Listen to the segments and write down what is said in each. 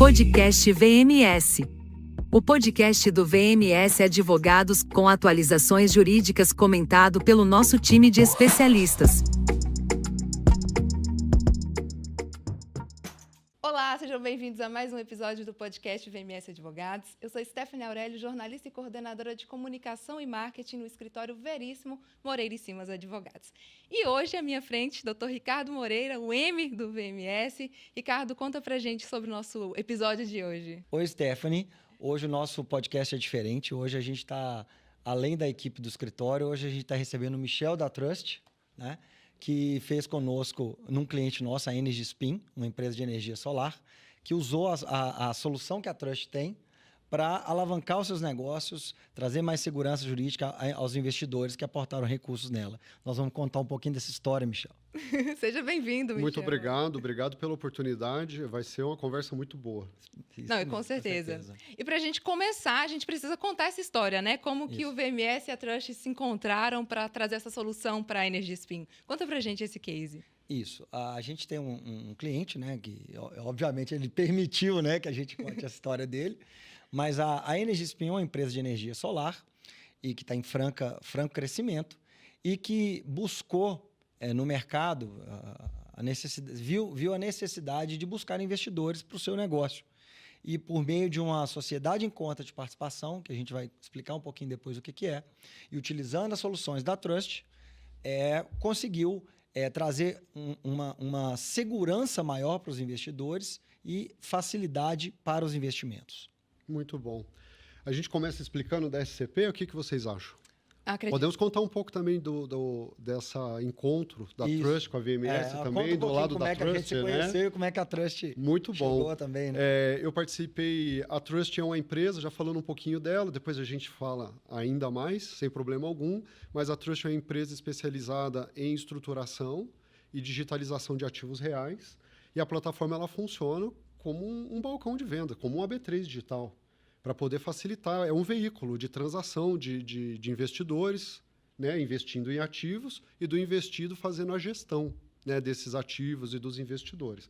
Podcast VMS. O podcast do VMS Advogados, com atualizações jurídicas, comentado pelo nosso time de especialistas. Olá, sejam bem-vindos a mais um episódio do podcast VMS Advogados. Eu sou Stephanie Aurélio, jornalista e coordenadora de comunicação e marketing no escritório Veríssimo Moreira e Simas Advogados. E hoje, à minha frente, Dr. Ricardo Moreira, o M do VMS. Ricardo, conta pra gente sobre o nosso episódio de hoje. Oi, Stephanie. Hoje o nosso podcast é diferente. Hoje a gente está, além da equipe do escritório, hoje a gente está recebendo o Michel da Trust, né? Que fez conosco, num cliente nosso, a Energy Spin, uma empresa de energia solar, que usou a solução que a Trust tem para alavancar os seus negócios, trazer mais segurança jurídica aos investidores que aportaram recursos nela. Nós vamos contar um pouquinho dessa história, Michel. Seja bem-vindo, Michel. Muito obrigado pela oportunidade. Vai ser uma conversa muito boa. Não, com certeza. E para a gente começar, a gente precisa contar essa história, né? Como que o VMS e a Trust se encontraram para trazer essa solução para a Energy Spin. Conta para a gente esse case. Isso. A gente tem um cliente, né? Que, obviamente, ele permitiu, né, que a gente conte a história dele. Mas a Energy Spin é uma empresa de energia solar e que está em franco crescimento e que buscou no mercado viu a necessidade de buscar investidores para o seu negócio. E por meio de uma sociedade em conta de participação, que a gente vai explicar um pouquinho depois o que é, e utilizando as soluções da Trust, conseguiu trazer uma segurança maior para os investidores e facilidade para os investimentos. Muito bom. A gente começa explicando da SCP, o que vocês acham? Acredito. Podemos contar um pouco também dessa encontro da Trust com a VMS também, do lado da Trust, como é que a gente se conheceu e como é que a Trust muito bom. chegou também, né? Eu participei, a Trust é uma empresa, já falando um pouquinho dela, depois a gente fala ainda mais, sem problema algum, mas a Trust é uma empresa especializada em estruturação e digitalização de ativos reais, e a plataforma ela funciona como um balcão de venda, como um AB3 digital, para poder facilitar. É um veículo de transação de investidores, né, investindo em ativos, e do investido fazendo a gestão, né, desses ativos e dos investidores.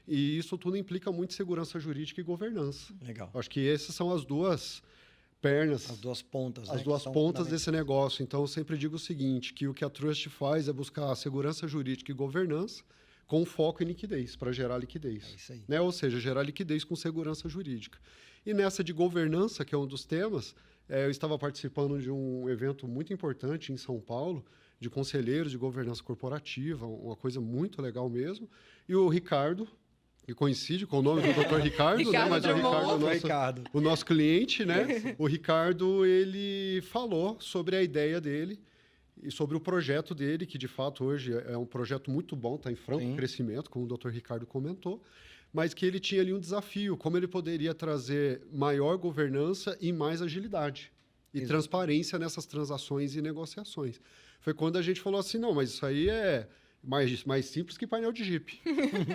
E isso tudo implica muito segurança jurídica e governança. Legal. Acho que essas são as duas pernas, as duas pontas, as duas pontas desse negócio. Então, eu sempre digo o seguinte, que o que a Trust faz é buscar a segurança jurídica e governança com foco em liquidez, para gerar liquidez. É isso aí. Né? Ou seja, gerar liquidez com segurança jurídica. E nessa de governança, que é um dos temas, eu estava participando de um evento muito importante em São Paulo, de conselheiros de governança corporativa, uma coisa muito legal mesmo. E o Ricardo, que coincide com o nome do Dr. Ricardo, né? Mas o Ricardo é o nosso cliente, né? O Ricardo, ele falou sobre a ideia dele e sobre o projeto dele, que de fato hoje é um projeto muito bom, está em franco crescimento, como o Dr. Ricardo comentou, mas que ele tinha ali um desafio, como ele poderia trazer maior governança e mais agilidade e transparência nessas transações e negociações. Foi quando a gente falou assim, não, mas isso aí é mais simples que painel de Jeep.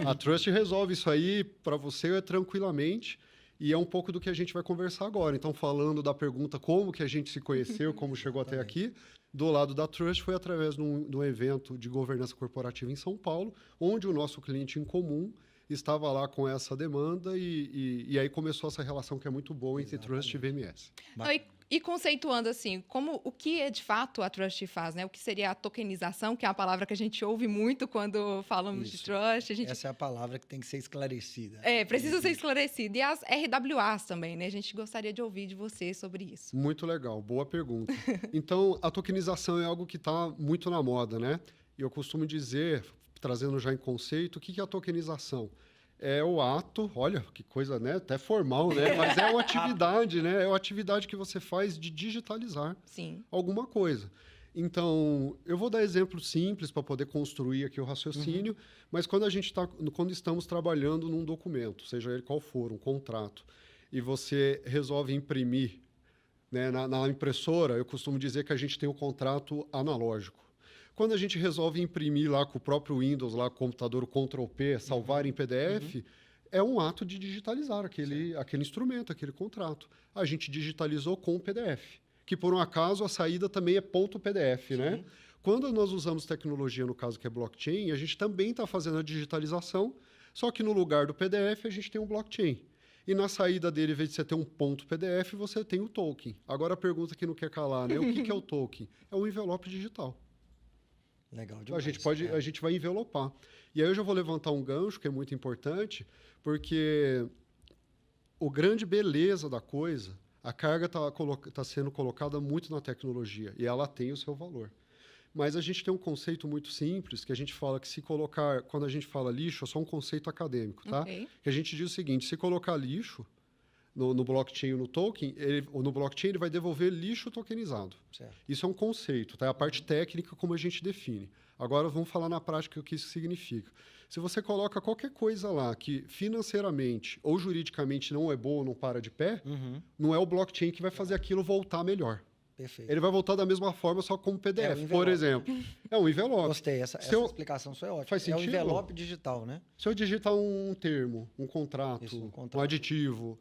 A Trust resolve isso aí para você tranquilamente. E é um pouco do que a gente vai conversar agora. Então, falando da pergunta como que a gente se conheceu, como chegou até aqui, do lado da Trust foi através de um evento de governança corporativa em São Paulo, onde o nosso cliente em comum estava lá com essa demanda e aí começou essa relação que é muito boa entre Trust e VMS. E conceituando assim, o que é de fato a Trust faz, né? O que seria a tokenização, que é uma palavra que a gente ouve muito quando falamos de Trust. Essa é a palavra que tem que ser esclarecida. Precisa ser esclarecida. E as RWAs também, né? A gente gostaria de ouvir de você sobre isso. Muito legal, boa pergunta. Então, a tokenização é algo que está muito na moda, né? E eu costumo dizer, trazendo já em conceito, o que é a tokenização? É o ato, olha que coisa, né? Até formal, né? Mas é uma atividade, né? É uma atividade que você faz de digitalizar alguma coisa. Então, eu vou dar exemplos simples para poder construir aqui o raciocínio, mas quando estamos trabalhando num documento, seja ele qual for, um contrato, e você resolve imprimir, né, na impressora, eu costumo dizer que a gente tem o contrato analógico. Quando a gente resolve imprimir lá com o próprio Windows, lá com o computador, o Ctrl+P, salvar em PDF, é um ato de digitalizar aquele instrumento, aquele contrato. A gente digitalizou com o PDF, que por um acaso a saída também é .pdf, né? Quando nós usamos tecnologia, no caso que é blockchain, a gente também está fazendo a digitalização, só que no lugar do PDF a gente tem um blockchain. E na saída dele, em vez de você ter um ponto PDF, você tem o token. Agora a pergunta que não quer calar, né? O que é o token? É um envelope digital. Legal Então, demais. a gente vai envelopar. E aí eu já vou levantar um gancho que é muito importante, porque o grande beleza da coisa, a carga está sendo colocada muito na tecnologia e ela tem o seu valor. Mas a gente tem um conceito muito simples que a gente fala que se colocar, quando a gente fala lixo, é só um conceito acadêmico, tá? Ok. Que a gente diz o seguinte: se colocar lixo no blockchain ou no token, ou no blockchain, ele vai devolver lixo tokenizado. Certo. Isso é um conceito, tá? É a parte técnica como a gente define. Agora vamos falar na prática o que isso significa. Se você coloca qualquer coisa lá que financeiramente ou juridicamente não é boa, não para de pé, não é o blockchain que vai fazer aquilo voltar melhor. Perfeito. Ele vai voltar da mesma forma, só como PDF, envelope. por exemplo. É um envelope. Gostei, essa eu- explicação sua é ótima. Faz É um sentido? envelope digital, né? Se eu digitar um termo, um contrato, Isso, um um contrato. aditivo,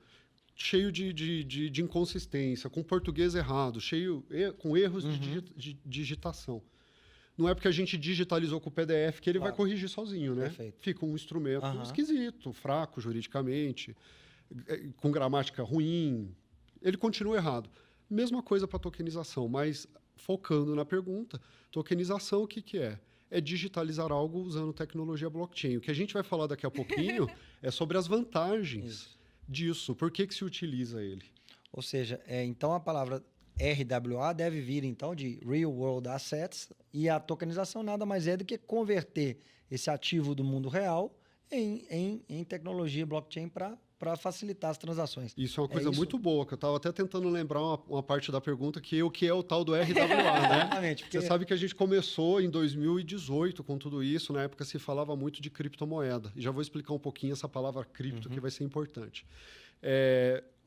cheio de inconsistência, com português errado, com erros de digitação. Não é porque a gente digitalizou com o PDF que ele vai corrigir sozinho, né? Perfeito. Fica um instrumento Aham. esquisito, fraco juridicamente, com gramática ruim. Ele continua errado. Mesma coisa para tokenização, mas focando na pergunta, tokenização o que é? É digitalizar algo usando tecnologia blockchain. O que a gente vai falar daqui a pouquinho é sobre as vantagens disso. Por que se utiliza ele? Ou seja, então a palavra RWA deve vir então de Real World Assets, e a tokenização nada mais é do que converter esse ativo do mundo real em tecnologia blockchain para facilitar as transações. Isso é uma coisa isso? muito boa, que eu estava até tentando lembrar uma parte da pergunta, que é o tal do RWA, né? Exatamente, porque Você sabe que a gente começou em 2018 com tudo isso, na época se falava muito de criptomoeda. E já vou explicar um pouquinho essa palavra cripto, que vai ser importante.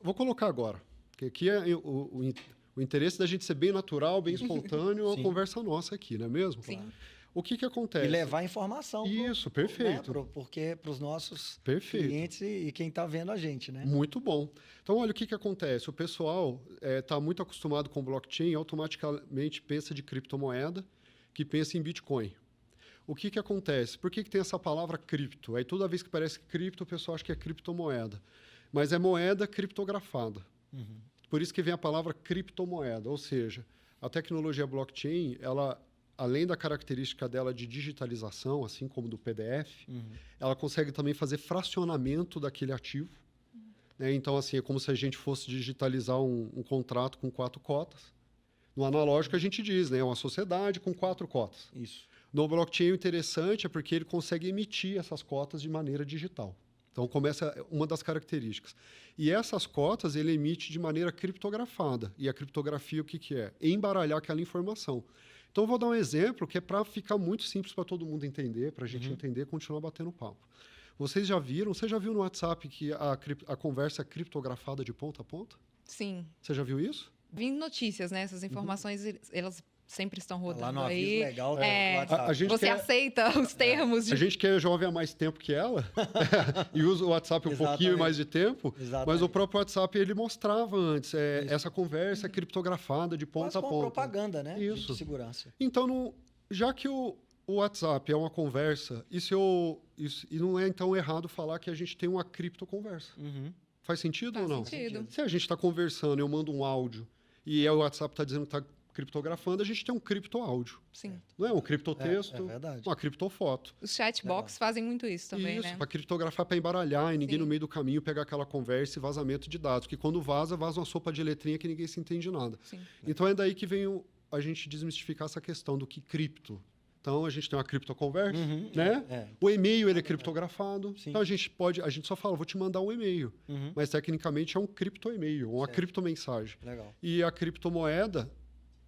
Vou colocar agora, que aqui é o interesse da gente ser bem natural, bem espontâneo, é uma Sim. conversa nossa aqui, não é mesmo? Sim. O que acontece? e levar informação Isso, perfeito. para os nossos Perfeito. clientes e quem está vendo a gente, né? Muito bom. Então, olha o que acontece. O pessoal está muito acostumado com blockchain e automaticamente pensa de criptomoeda, que pensa em Bitcoin. O que acontece? Por que tem essa palavra cripto? Aí toda vez que parece cripto, o pessoal acha que é criptomoeda. Mas é moeda criptografada. Por isso que vem a palavra criptomoeda. Ou seja, a tecnologia blockchain, ela, além da característica dela de digitalização, assim como do PDF, ela consegue também fazer fracionamento daquele ativo. Né? Então, assim, é como se a gente fosse digitalizar um contrato com 4 cotas. No analógico, a gente diz, né? É uma sociedade com 4 cotas. Isso. No blockchain, o interessante é porque ele consegue emitir essas cotas de maneira digital. Então, começa uma das características. E essas cotas ele emite de maneira criptografada. E a criptografia, o que é? Embaralhar aquela informação. Então, eu vou dar um exemplo que é para ficar muito simples para todo mundo entender, para a gente entender e continuar batendo papo. Você já viu no WhatsApp que a conversa é criptografada de ponta a ponta? Sim. Você já viu isso? Vindo notícias, né? Essas informações, elas sempre estão rodando Lá no aviso aí. legal do É. WhatsApp. A gente Você quer- aceita os termos de... A gente que é jovem há mais tempo que ela e usa o WhatsApp um pouquinho Exatamente. mais de tempo, Exatamente. mas o próprio WhatsApp ele mostrava antes essa conversa é criptografada de Quase ponta a como ponta. propaganda, né? Isso. De segurança. Então, já que o WhatsApp é uma conversa, e não é então errado falar que a gente tem uma criptoconversa. Faz sentido Faz ou não? sentido. Se a gente está conversando, eu mando um áudio e o WhatsApp está dizendo que está criptografando, a gente tem um criptoáudio. Sim. Não é um criptotexto, É verdade. uma criptofoto. Os chatbox fazem muito isso também, Isso, né? para criptografar, para embaralhar e ninguém Sim. no meio do caminho pegar aquela conversa e vazamento de dados. Que quando vaza uma sopa de letrinha que ninguém se entende nada. Sim. Então é daí que vem a gente desmistificar essa questão do que cripto. Então a gente tem uma criptoconversa, né? É. O e-mail ele é criptografado. Sim. Então a gente só fala, vou te mandar um e-mail. Mas tecnicamente é um cripto-e-mail, uma criptomensagem. Legal. E a criptomoeda,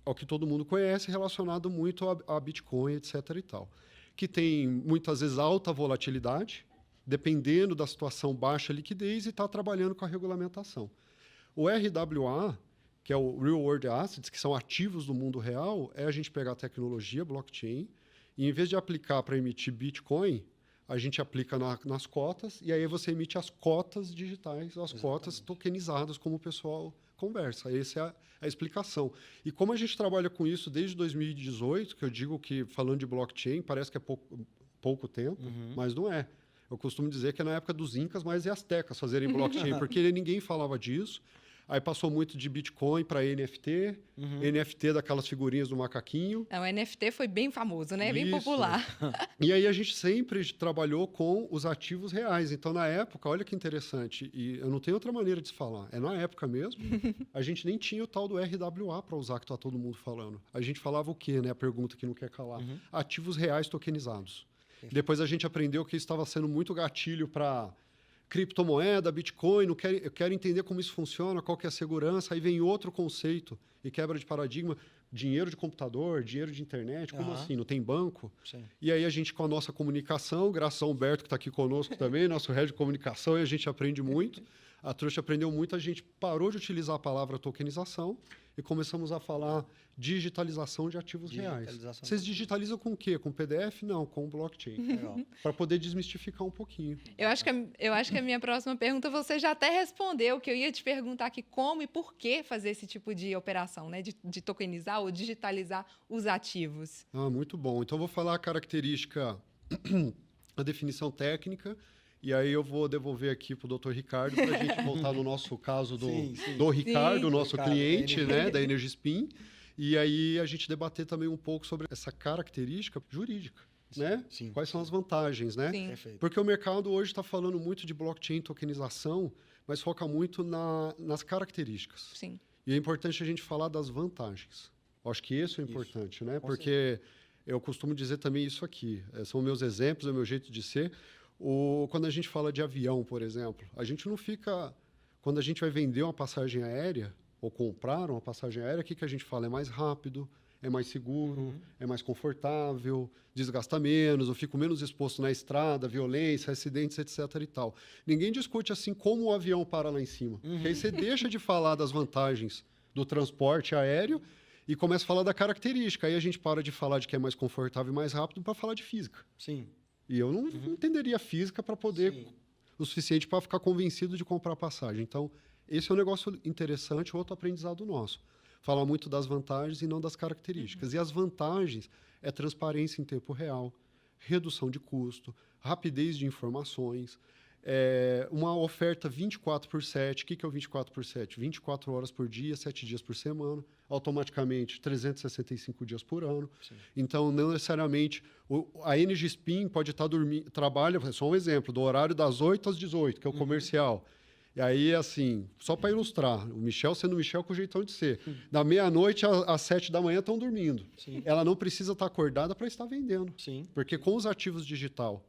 ao que todo mundo conhece, relacionado muito a Bitcoin, etc. e tal. Que tem, muitas vezes, alta volatilidade, dependendo da situação, baixa liquidez, e está trabalhando com a regulamentação. O RWA, que é o Real World Assets, que são ativos do mundo real, é a gente pegar a tecnologia blockchain e, em vez de aplicar para emitir Bitcoin, a gente aplica nas cotas, e aí você emite as cotas digitais, as cotas tokenizadas, como o pessoal conversa. Essa é a explicação. E como a gente trabalha com isso desde 2018, que eu digo que, falando de blockchain, parece que é pouco tempo, mas não é. Eu costumo dizer que é na época dos Incas, mas e astecas fazerem blockchain, porque ninguém falava disso. Aí passou muito de Bitcoin para NFT, NFT daquelas figurinhas do macaquinho. O NFT foi bem famoso, né? Bem Isso. popular. E aí a gente sempre trabalhou com os ativos reais. Então, na época, olha que interessante, e eu não tenho outra maneira de se falar, é na época mesmo, a gente nem tinha o tal do RWA para usar, que está todo mundo falando. A gente falava o quê, né? A pergunta que não quer calar. Ativos reais tokenizados. Depois a gente aprendeu que isso estava sendo muito gatilho para criptomoeda, Bitcoin, eu quero entender como isso funciona, qual que é a segurança. Aí vem outro conceito e quebra de paradigma, dinheiro de computador, dinheiro de internet, como assim? Não tem banco? Sim. E aí a gente, com a nossa comunicação, graças ao Humberto, que está aqui conosco também, nosso head de comunicação, e a gente aprende muito. A Trust aprendeu muito, a gente parou de utilizar a palavra tokenização e começamos a falar digitalização de ativos reais. Vocês digitalizam com o quê? Com PDF? Não, com blockchain. Para poder desmistificar um pouquinho. Eu acho que a minha próxima pergunta você já até respondeu, que eu ia te perguntar aqui como e por que fazer esse tipo de operação, né? De tokenizar ou digitalizar os ativos. Muito bom. Então, eu vou falar a característica, a definição técnica, e aí eu vou devolver aqui para o Dr. Ricardo para a gente voltar no nosso caso do Ricardo, nosso cliente, né, da Energispin. E aí a gente debater também um pouco sobre essa característica jurídica, né? Sim. Quais são as vantagens, né? Sim. Perfeito. Porque o mercado hoje está falando muito de blockchain, tokenização, mas foca muito nas características. Sim. E é importante a gente falar das vantagens. Eu acho que isso é importante, né? Porque eu costumo dizer também isso aqui. São meus exemplos, é o meu jeito de ser. Quando a gente fala de avião, por exemplo, a gente não fica... Quando a gente vai vender uma passagem aérea ou comprar uma passagem aérea, o que a gente fala? É mais rápido, é mais seguro, é mais confortável, desgasta menos, eu fico menos exposto na estrada, violência, acidentes, etc. e tal. Ninguém discute assim como o avião para lá em cima. Porque aí você deixa de falar das vantagens do transporte aéreo e começa a falar da característica. Aí a gente para de falar de que é mais confortável e mais rápido para falar de física. Sim. E eu não entenderia física para poder... o suficiente para ficar convencido de comprar a passagem. Então, esse é um negócio interessante, outro aprendizado nosso. Falar muito das vantagens e não das características. E as vantagens é transparência em tempo real, redução de custo, rapidez de informações, uma oferta 24/7. O que é o 24/7? 24 horas por dia, 7 dias por semana, automaticamente 365 dias por ano. Sim. Então, não necessariamente... A Energispin pode estar dormindo... Trabalha, só um exemplo, do horário das 8 às 18, que é o comercial. E aí, assim, só para ilustrar, o Michel sendo o Michel com o jeitão de ser. Da meia-noite às 7 da manhã estão dormindo. Sim. Ela não precisa estar acordada para estar vendendo. Sim. Porque com os ativos digital,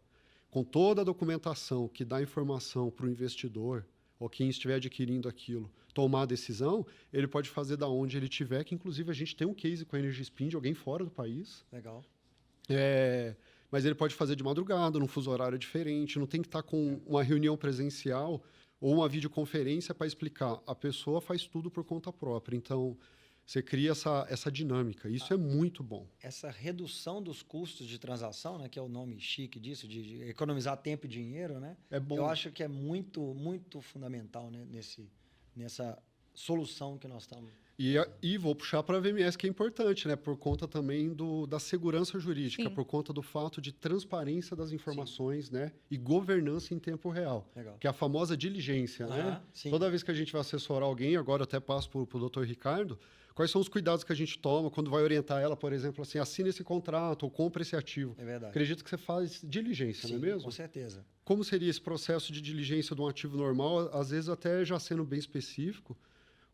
com toda a documentação que dá informação para o investidor ou quem estiver adquirindo aquilo, tomar a decisão, ele pode fazer da onde ele estiver, que inclusive a gente tem um case com a Energispin de alguém fora do país. Legal. Mas ele pode fazer de madrugada, num fuso horário diferente, não tem que estar com uma reunião presencial ou uma videoconferência para explicar. A pessoa faz tudo por conta própria. Então, você cria essa dinâmica. Isso é muito bom. Essa redução dos custos de transação, né, que é o nome chique disso, de economizar tempo e dinheiro, né? É bom. Eu acho que é muito, muito fundamental, né, nessa solução que nós estamos... E vou puxar para a VMS, que é importante, né? Por conta também da segurança jurídica, Sim. por conta do fato de transparência das informações, né? E governança em tempo real. Legal. Que é a famosa diligência, né? Sim. Toda vez que a gente vai assessorar alguém, agora eu até passo para o Dr. Ricardo, quais são os cuidados que a gente toma quando vai orientar ela, por exemplo, assim, assina esse contrato ou compra esse ativo. É verdade. Acredito que você faz diligência, Sim, não é mesmo? com certeza. Como seria esse processo de diligência de um ativo normal, às vezes até já sendo bem específico?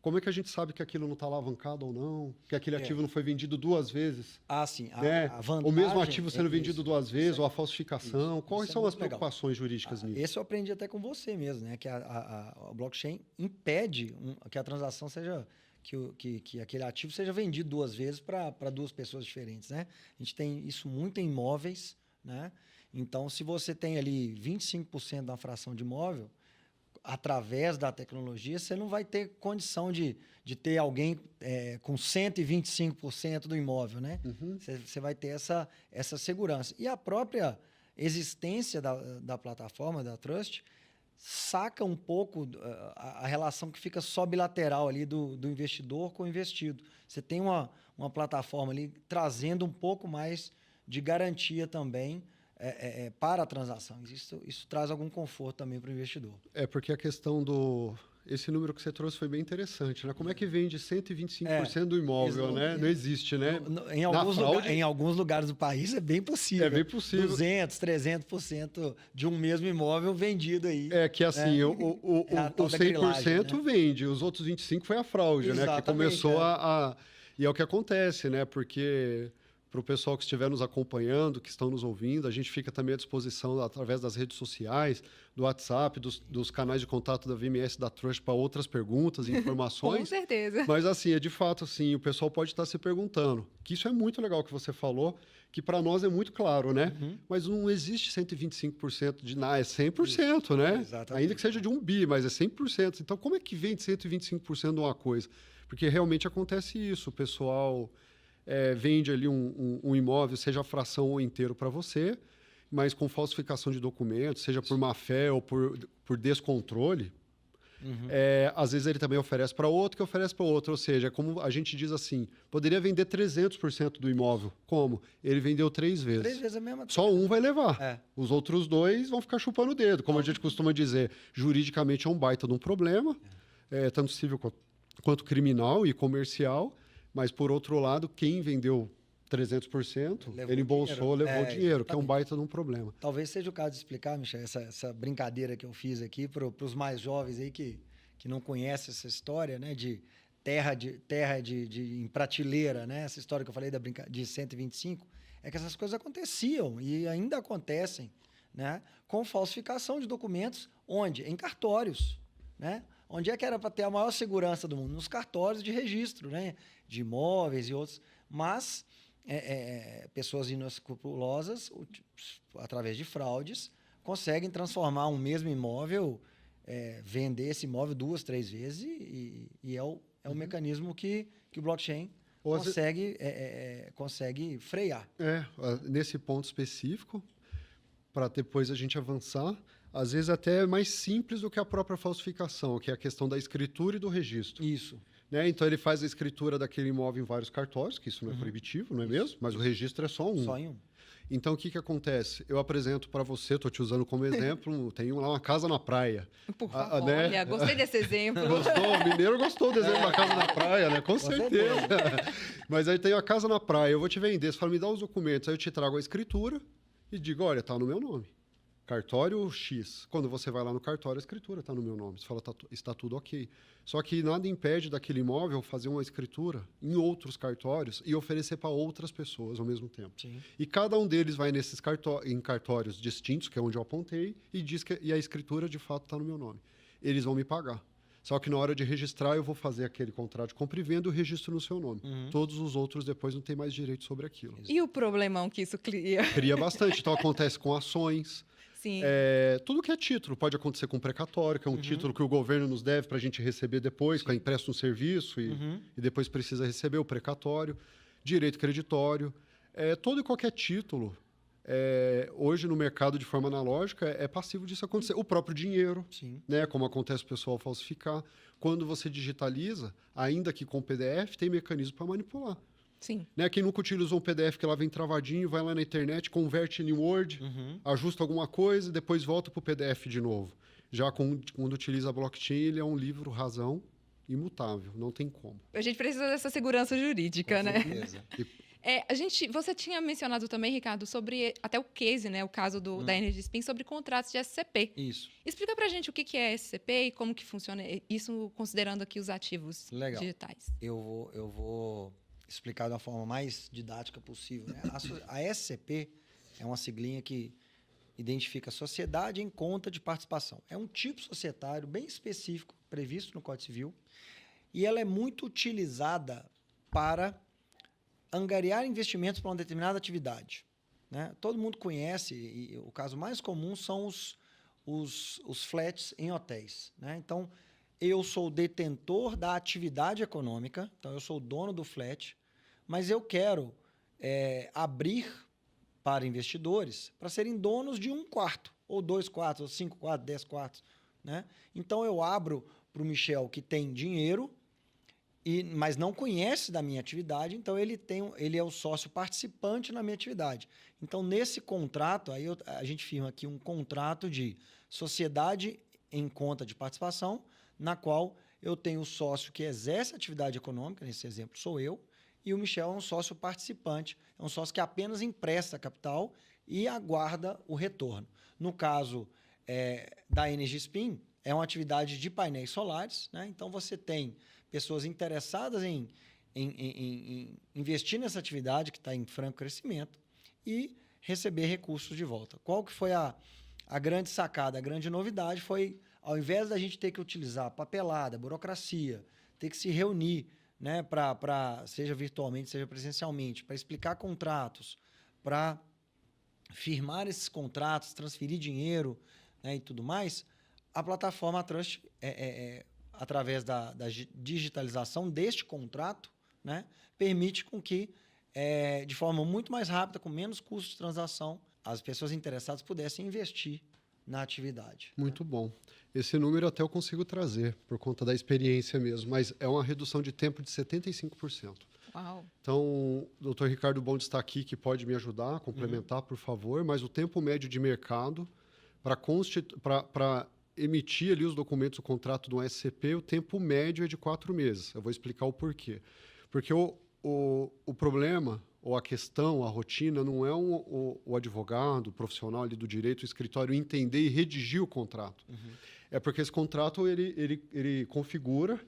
Como é que a gente sabe que aquilo não está alavancado ou não? Que aquele ativo não foi vendido 2 vezes? Sim. Né? A vantagem... O mesmo ativo sendo vendido isso, 2 vezes, ou a falsificação. isso. Quais Isso é são as muito legal. preocupações jurídicas nisso? Esse eu aprendi até com você mesmo, né? Que a blockchain impede que a transação seja... Que aquele ativo seja vendido 2 vezes para 2 pessoas diferentes, né? A gente tem isso muito em imóveis, né? Então, se você tem ali 25% da fração de imóvel, através da tecnologia, você não vai ter condição de ter alguém com 125% do imóvel, né? Você vai ter essa segurança. E a própria existência da plataforma, da Trust, saca um pouco a relação que fica só bilateral ali do investidor com o investido. Você tem uma plataforma ali trazendo um pouco mais de garantia também para a transação. Isso traz algum conforto também para o investidor. Porque a questão esse número que você trouxe foi bem interessante, né? Como é que vende 125% do imóvel, né? Não existe, né? Em alguns lugares do país é bem possível. É bem possível. 200%, 300% de um mesmo imóvel vendido aí. Que assim, o 100% né? Vende, os outros 25% foi a fraude, né? Que começou E é o que acontece, né? Porque para o pessoal que estiver nos acompanhando, que estão nos ouvindo, a gente fica também à disposição através das redes sociais, do WhatsApp, dos canais de contato da VMS da Trust para outras perguntas e informações. Com certeza. Mas, assim, de fato, assim, o pessoal pode estar se perguntando, que isso é muito legal que você falou, que para nós é muito claro, né? Mas não existe 125% de nada, é 100%, isso, né? Exatamente. Ainda que seja de 1 bi, mas é 100%. Então, como é que vende 125% de uma coisa? Porque realmente acontece isso, o pessoal... vende ali um imóvel, seja a fração ou inteiro para você, mas com falsificação de documentos, seja por má-fé ou por descontrole, às vezes ele também oferece para outro, que oferece para outro. Ou seja, como a gente diz assim, poderia vender 300% do imóvel. Como? Ele vendeu 3 vezes. 3 vezes a mesma coisa. Só um vai levar. Os outros 2 vão ficar chupando o dedo. Como a gente costuma dizer, juridicamente é um baita de um problema, tanto civil quanto criminal e comercial. Mas, por outro lado, quem vendeu 300%, ele embolsou, levou dinheiro, que é um baita de um problema. Talvez seja o caso de explicar, Michel, essa brincadeira que eu fiz aqui para os mais jovens aí que não conhecem essa história, né, de terra em prateleira, né? Essa história que eu falei de 125, é que essas coisas aconteciam e ainda acontecem, né, com falsificação de documentos, onde? Em cartórios, né? Onde é que era para ter a maior segurança do mundo? Nos cartórios de registro, né? De imóveis e outros. Mas pessoas inescrupulosas, através de fraudes, conseguem transformar um mesmo imóvel, vender esse imóvel 2, 3 vezes e é o mecanismo que o blockchain consegue frear. Nesse ponto específico, para depois a gente avançar, às vezes até é mais simples do que a própria falsificação, que é a questão da escritura e do registro. Isso. Né? Então, ele faz a escritura daquele imóvel em vários cartórios, que isso não é proibitivo, não é mesmo? Mas o registro é só um. Só em um. Então, o que acontece? Eu apresento para você, estou te usando como exemplo, tenho lá uma casa na praia. Por favor, olha, gostei desse exemplo. Gostou? O mineiro gostou do exemplo da casa na praia, né? Com certeza. Mas aí tem a casa na praia, eu vou te vender, você fala, me dá os documentos, aí eu te trago a escritura e digo, olha, está no meu nome. Cartório X. Quando você vai lá no cartório, a escritura está no meu nome. Você fala, está tudo ok. Só que nada impede daquele imóvel fazer uma escritura em outros cartórios e oferecer para outras pessoas ao mesmo tempo. Sim. E cada um deles vai nesses em cartórios distintos, que é onde eu apontei, e diz que a escritura de fato está no meu nome. Eles vão me pagar. Só que na hora de registrar, eu vou fazer aquele contrato de compra e venda e registro no seu nome. Todos os outros depois não têm mais direito sobre aquilo. E o problemão que isso cria? Cria bastante. Então, acontece com ações. Sim. Tudo que é título. Pode acontecer com precatório, que é um título que o governo nos deve para a gente receber depois, que empresta um serviço e depois precisa receber o precatório. Direito creditório. Todo e qualquer título, hoje no mercado de forma analógica, é passivo disso acontecer. O próprio dinheiro, né, como acontece o pessoal falsificar. Quando você digitaliza, ainda que com PDF, tem mecanismo para manipular. Sim. Né? Quem nunca utilizou um PDF que lá vem travadinho, vai lá na internet, converte ele em Word, ajusta alguma coisa e depois volta para o PDF de novo. Já quando utiliza a blockchain, ele é um livro razão imutável, não tem como. A gente precisa dessa segurança jurídica, né? Com certeza. Você tinha mencionado também, Ricardo, sobre até o case, né, o caso da Energy Spin, sobre contratos de SCP. Isso. Explica pra gente o que é SCP e como que funciona isso, considerando aqui os ativos digitais. Eu vou explicar de uma forma mais didática possível. Né? A SCP é uma siglinha que identifica Sociedade em Conta de Participação. É um tipo societário bem específico, previsto no Código Civil, e ela é muito utilizada para angariar investimentos para uma determinada atividade. Né? Todo mundo conhece, e o caso mais comum são os flats em hotéis. Né? Então, eu sou o detentor da atividade econômica, então eu sou o dono do flat, mas eu quero abrir para investidores para serem donos de 1 quarto, ou 2 quartos, ou 5 quartos, 10 quartos. Né? Então, eu abro para o Michel, que tem dinheiro, mas não conhece da minha atividade, então ele é o sócio participante na minha atividade. Então, nesse contrato, aí a gente firma aqui um contrato de sociedade em conta de participação, na qual eu tenho o sócio que exerce atividade econômica, nesse exemplo sou eu, e o Michel é um sócio participante, é um sócio que apenas empresta capital e aguarda o retorno. No caso da Energispin, é uma atividade de painéis solares, né? Então você tem pessoas interessadas em investir nessa atividade que está em franco crescimento e receber recursos de volta. Qual que foi a grande sacada, a grande novidade foi, ao invés da gente ter que utilizar papelada, burocracia, ter que se reunir, né, seja virtualmente, seja presencialmente, para explicar contratos, para firmar esses contratos, transferir dinheiro, né, e tudo mais, a plataforma Trust, através da digitalização deste contrato, né, permite com que, de forma muito mais rápida, com menos custos de transação, as pessoas interessadas pudessem investir na atividade. Muito bom. Esse número até eu consigo trazer, por conta da experiência mesmo, mas é uma redução de tempo de 75%. Uau. Então, o doutor Ricardo Bond está aqui, que pode me ajudar a complementar, por favor, mas o tempo médio de mercado para emitir ali os documentos do contrato do SCP, o tempo médio é de 4 meses. Eu vou explicar o porquê. Porque o problema, ou a questão, a rotina, não é o advogado, o profissional ali do direito, o escritório entender e redigir o contrato. É porque esse contrato, ele configura...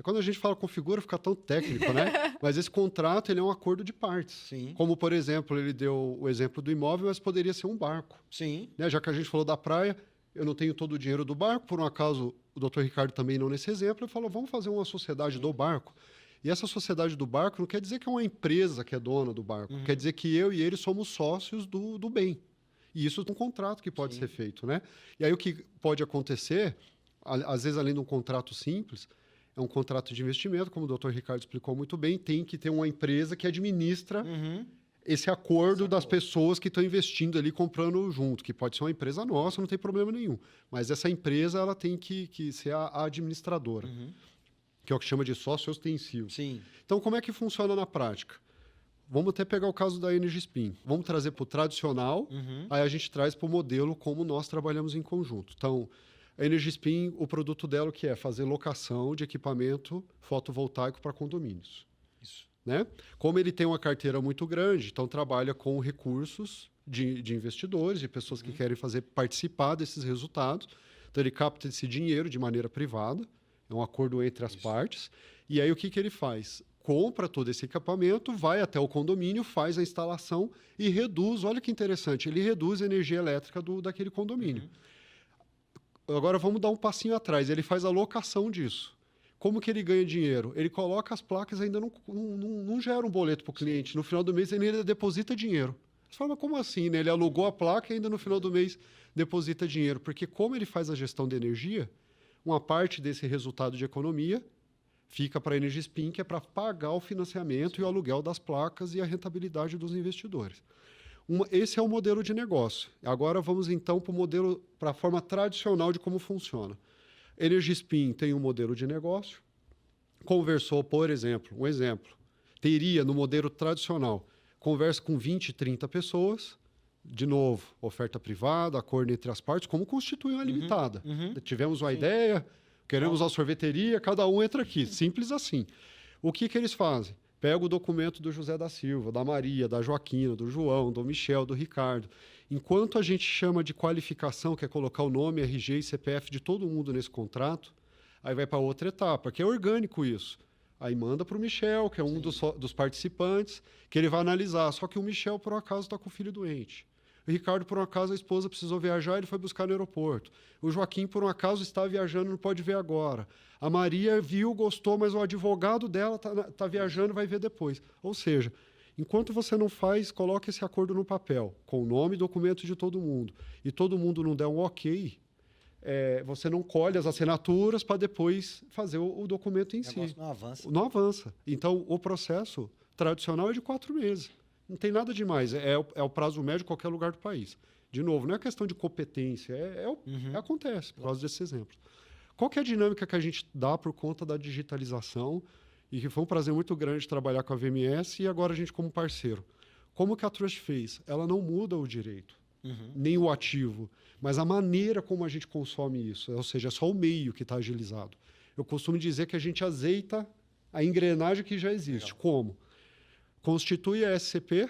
Quando a gente fala configura, fica tão técnico, né? Mas esse contrato, ele é um acordo de partes. Sim. Como, por exemplo, ele deu o exemplo do imóvel, mas poderia ser um barco. Sim. Né? Já que a gente falou da praia, eu não tenho todo o dinheiro do barco, por um acaso, o doutor Ricardo também não nesse exemplo, ele falou, vamos fazer uma sociedade do barco. E essa sociedade do barco não quer dizer que é uma empresa que é dona do barco, quer dizer que eu e ele somos sócios do bem. E isso é um contrato que pode ser feito, né? E aí o que pode acontecer, às vezes além de um contrato simples, é um contrato de investimento, como o doutor Ricardo explicou muito bem, tem que ter uma empresa que administra esse acordo das pessoas que estão investindo ali, comprando junto, que pode ser uma empresa nossa, não tem problema nenhum. Mas essa empresa ela tem que ser a administradora, que é o que chama de sócio ostensivo. Sim. Então, como é que funciona na prática? Vamos até pegar o caso da Energispin. Vamos trazer para o tradicional, aí a gente traz para o modelo como nós trabalhamos em conjunto. Então, a Energispin, o produto dela que é fazer locação de equipamento fotovoltaico para condomínios. Isso. Né? Como ele tem uma carteira muito grande, então trabalha com recursos de investidores, de pessoas que querem participar desses resultados. Então ele capta esse dinheiro de maneira privada, é um acordo entre as partes. E aí o que ele faz? Compra todo esse equipamento, vai até o condomínio, faz a instalação e reduz, olha que interessante, ele reduz a energia elétrica daquele condomínio. Agora vamos dar um passinho atrás, ele faz a locação disso. Como que ele ganha dinheiro? Ele coloca as placas e ainda não gera um boleto para o cliente. No final do mês ele ainda deposita dinheiro. Você fala, mas como assim? Né? Ele alugou a placa e ainda no final do mês deposita dinheiro. Porque como ele faz a gestão de energia, uma parte desse resultado de economia fica para a Energispin, que é para pagar o financiamento e o aluguel das placas e a rentabilidade dos investidores. Esse é o modelo de negócio. Agora vamos então para a forma tradicional de como funciona. Energispin tem um modelo de negócio, conversou, por exemplo, teria no modelo tradicional, conversa com 20, 30 pessoas, de novo, oferta privada, acordo entre as partes, como constitui uma limitada. Tivemos uma ideia, queremos uma sorveteria, cada um entra aqui, simples assim. O que eles fazem? Pega o documento do José da Silva, da Maria, da Joaquina, do João, do Michel, do Ricardo. Enquanto a gente chama de qualificação, que é colocar o nome, RG e CPF de todo mundo nesse contrato, aí vai para outra etapa, que é orgânico isso. Aí manda para o Michel, que é um dos participantes, que ele vai analisar. Só que o Michel, por um acaso, está com o filho doente. O Ricardo, por um acaso, a esposa precisou viajar, ele foi buscar no aeroporto. O Joaquim, por um acaso, está viajando, não pode ver agora. A Maria viu, gostou, mas o advogado dela está viajando, vai ver depois. Ou seja, enquanto você não faz, coloca esse acordo no papel, com o nome e documento de todo mundo, e todo mundo não der um ok, você não colhe as assinaturas para depois fazer o documento em si. O negócio não avança. Não avança. Então, o processo tradicional é de 4 meses. Não tem nada demais. É o prazo médio em qualquer lugar do país. De novo, não é questão de competência. Acontece, por causa desses exemplos. Qual que é a dinâmica que a gente dá por conta da digitalização e que foi um prazer muito grande trabalhar com a VMS e agora a gente como parceiro. Como que a Trust fez? Ela não muda o direito, nem o ativo, mas a maneira como a gente consome isso, ou seja, é só o meio que está agilizado. Eu costumo dizer que a gente azeita a engrenagem que já existe. Legal. Como? Constitui a SCP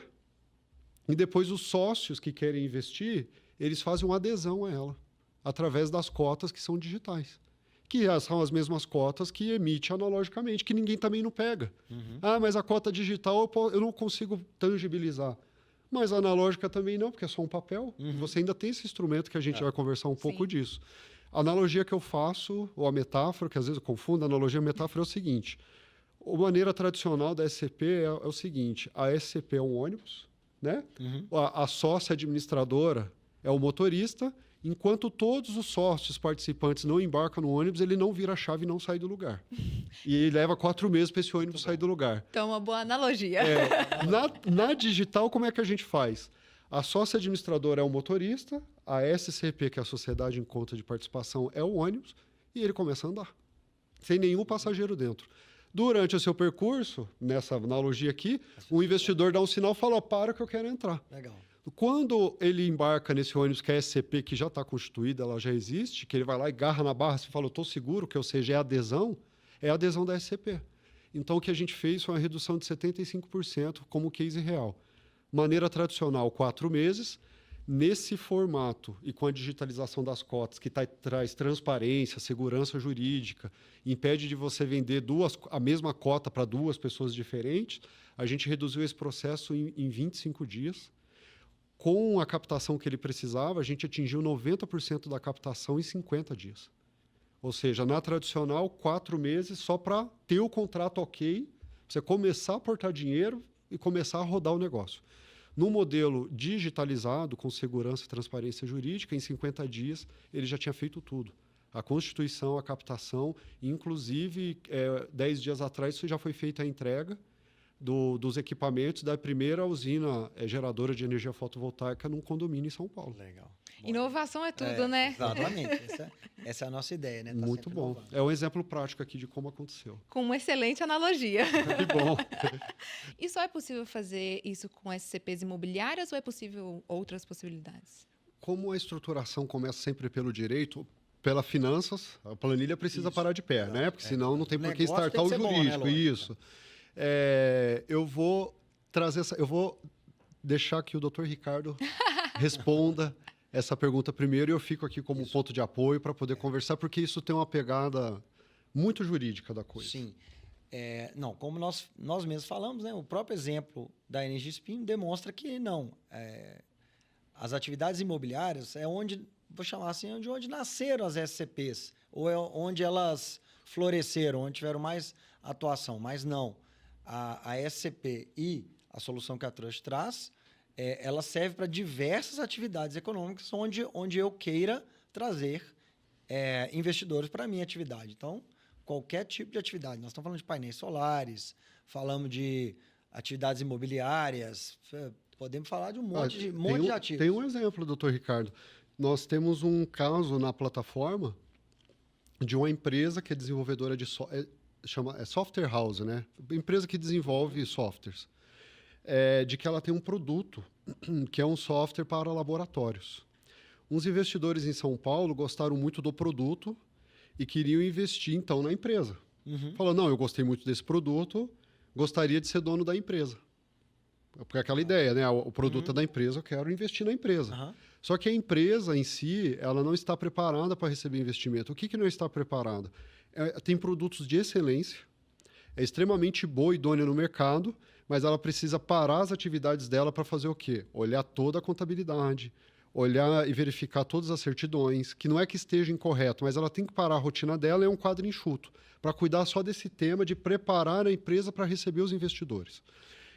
e depois os sócios que querem investir, eles fazem uma adesão a ela, através das cotas que são digitais. Que são as mesmas cotas que emite analogicamente, que ninguém também não pega. Ah, mas a cota digital eu não consigo tangibilizar. Mas a analógica também não, porque é só um papel. Você ainda tem esse instrumento que a gente vai conversar um pouco disso. A analogia que eu faço, ou a metáfora, que às vezes eu confundo, a analogia e a metáfora é o seguinte. A maneira tradicional da SCP é o seguinte, a SCP é um ônibus, né? A sócia administradora é o motorista, enquanto todos os sócios participantes não embarcam no ônibus, ele não vira a chave e não sai do lugar. E leva 4 meses para esse ônibus sair do lugar. Então, uma boa analogia. Na digital, como é que a gente faz? A sócia administradora é o motorista, a SCP, que é a Sociedade em Conta de Participação, é o ônibus, e ele começa a andar, sem nenhum passageiro dentro. Durante o seu percurso, nessa analogia aqui, o investidor dá um sinal e fala, para que eu quero entrar. Legal. Quando ele embarca nesse ônibus, que é a SCP, que já está constituída, ela já existe, que ele vai lá e garra na barra e fala, eu estou seguro, que ou seja, é a adesão da SCP. Então, o que a gente fez foi uma redução de 75% como case real. Maneira tradicional, 4 meses. Nesse formato e com a digitalização das cotas, que traz transparência, segurança jurídica, impede de você vender a mesma cota para 2 pessoas diferentes, a gente reduziu esse processo em 25 dias. Com a captação que ele precisava, a gente atingiu 90% da captação em 50 dias. Ou seja, na tradicional, 4 meses só para ter o contrato ok, você começar a aportar dinheiro e começar a rodar o negócio. No modelo digitalizado, com segurança e transparência jurídica, em 50 dias, ele já tinha feito tudo. A constituição, a captação, inclusive, 10 dias atrás, isso já foi feita a entrega dos equipamentos da primeira usina geradora de energia fotovoltaica num condomínio em São Paulo. Legal. Inovação é tudo, né? Exatamente. Essa é a nossa ideia, né? Tá muito bom. inovando. É um exemplo prático aqui de como aconteceu. Com uma excelente analogia. Que bom. E só é possível fazer isso com SCPs imobiliárias ou é possível outras possibilidades? Como a estruturação começa sempre pelo direito, pela finanças, a planilha precisa parar de pé, né? Porque senão não tem por que startar o jurídico. Bom, né, isso. Eu vou deixar que o Dr. Ricardo responda essa pergunta primeiro e eu fico aqui como ponto de apoio para poder conversar, porque isso tem uma pegada muito jurídica da coisa. Sim. Não, como nós mesmos falamos, né, o próprio exemplo da Energispin demonstra que não. As atividades imobiliárias é onde, vou chamar assim, onde nasceram as SCPs, ou é onde elas floresceram, onde tiveram mais atuação, mas não. A SCP e a solução que a Trust traz, ela serve para diversas atividades econômicas onde eu queira trazer investidores para a minha atividade. Então, qualquer tipo de atividade. Nós estamos falando de painéis solares, falamos de atividades imobiliárias, podemos falar de um monte de ativos. Tem um exemplo, doutor Ricardo. Nós temos um caso na plataforma de uma empresa que é desenvolvedora de software house, né? Empresa que desenvolve softwares. De que ela tem um produto que é um software para laboratórios. Uns investidores em São Paulo gostaram muito do produto e queriam investir, então, na empresa. Falando, não, eu gostei muito desse produto, gostaria de ser dono da empresa. Porque é aquela ideia, né? O produto é da empresa, eu quero investir na empresa. Só que a empresa em si, ela não está preparada para receber investimento. O que não está preparada? Tem produtos de excelência, é extremamente boa e idônea no mercado, mas ela precisa parar as atividades dela para fazer o quê? Olhar toda a contabilidade, olhar e verificar todas as certidões, que não é que esteja incorreto, mas ela tem que parar a rotina dela, é um quadro enxuto, para cuidar só desse tema de preparar a empresa para receber os investidores.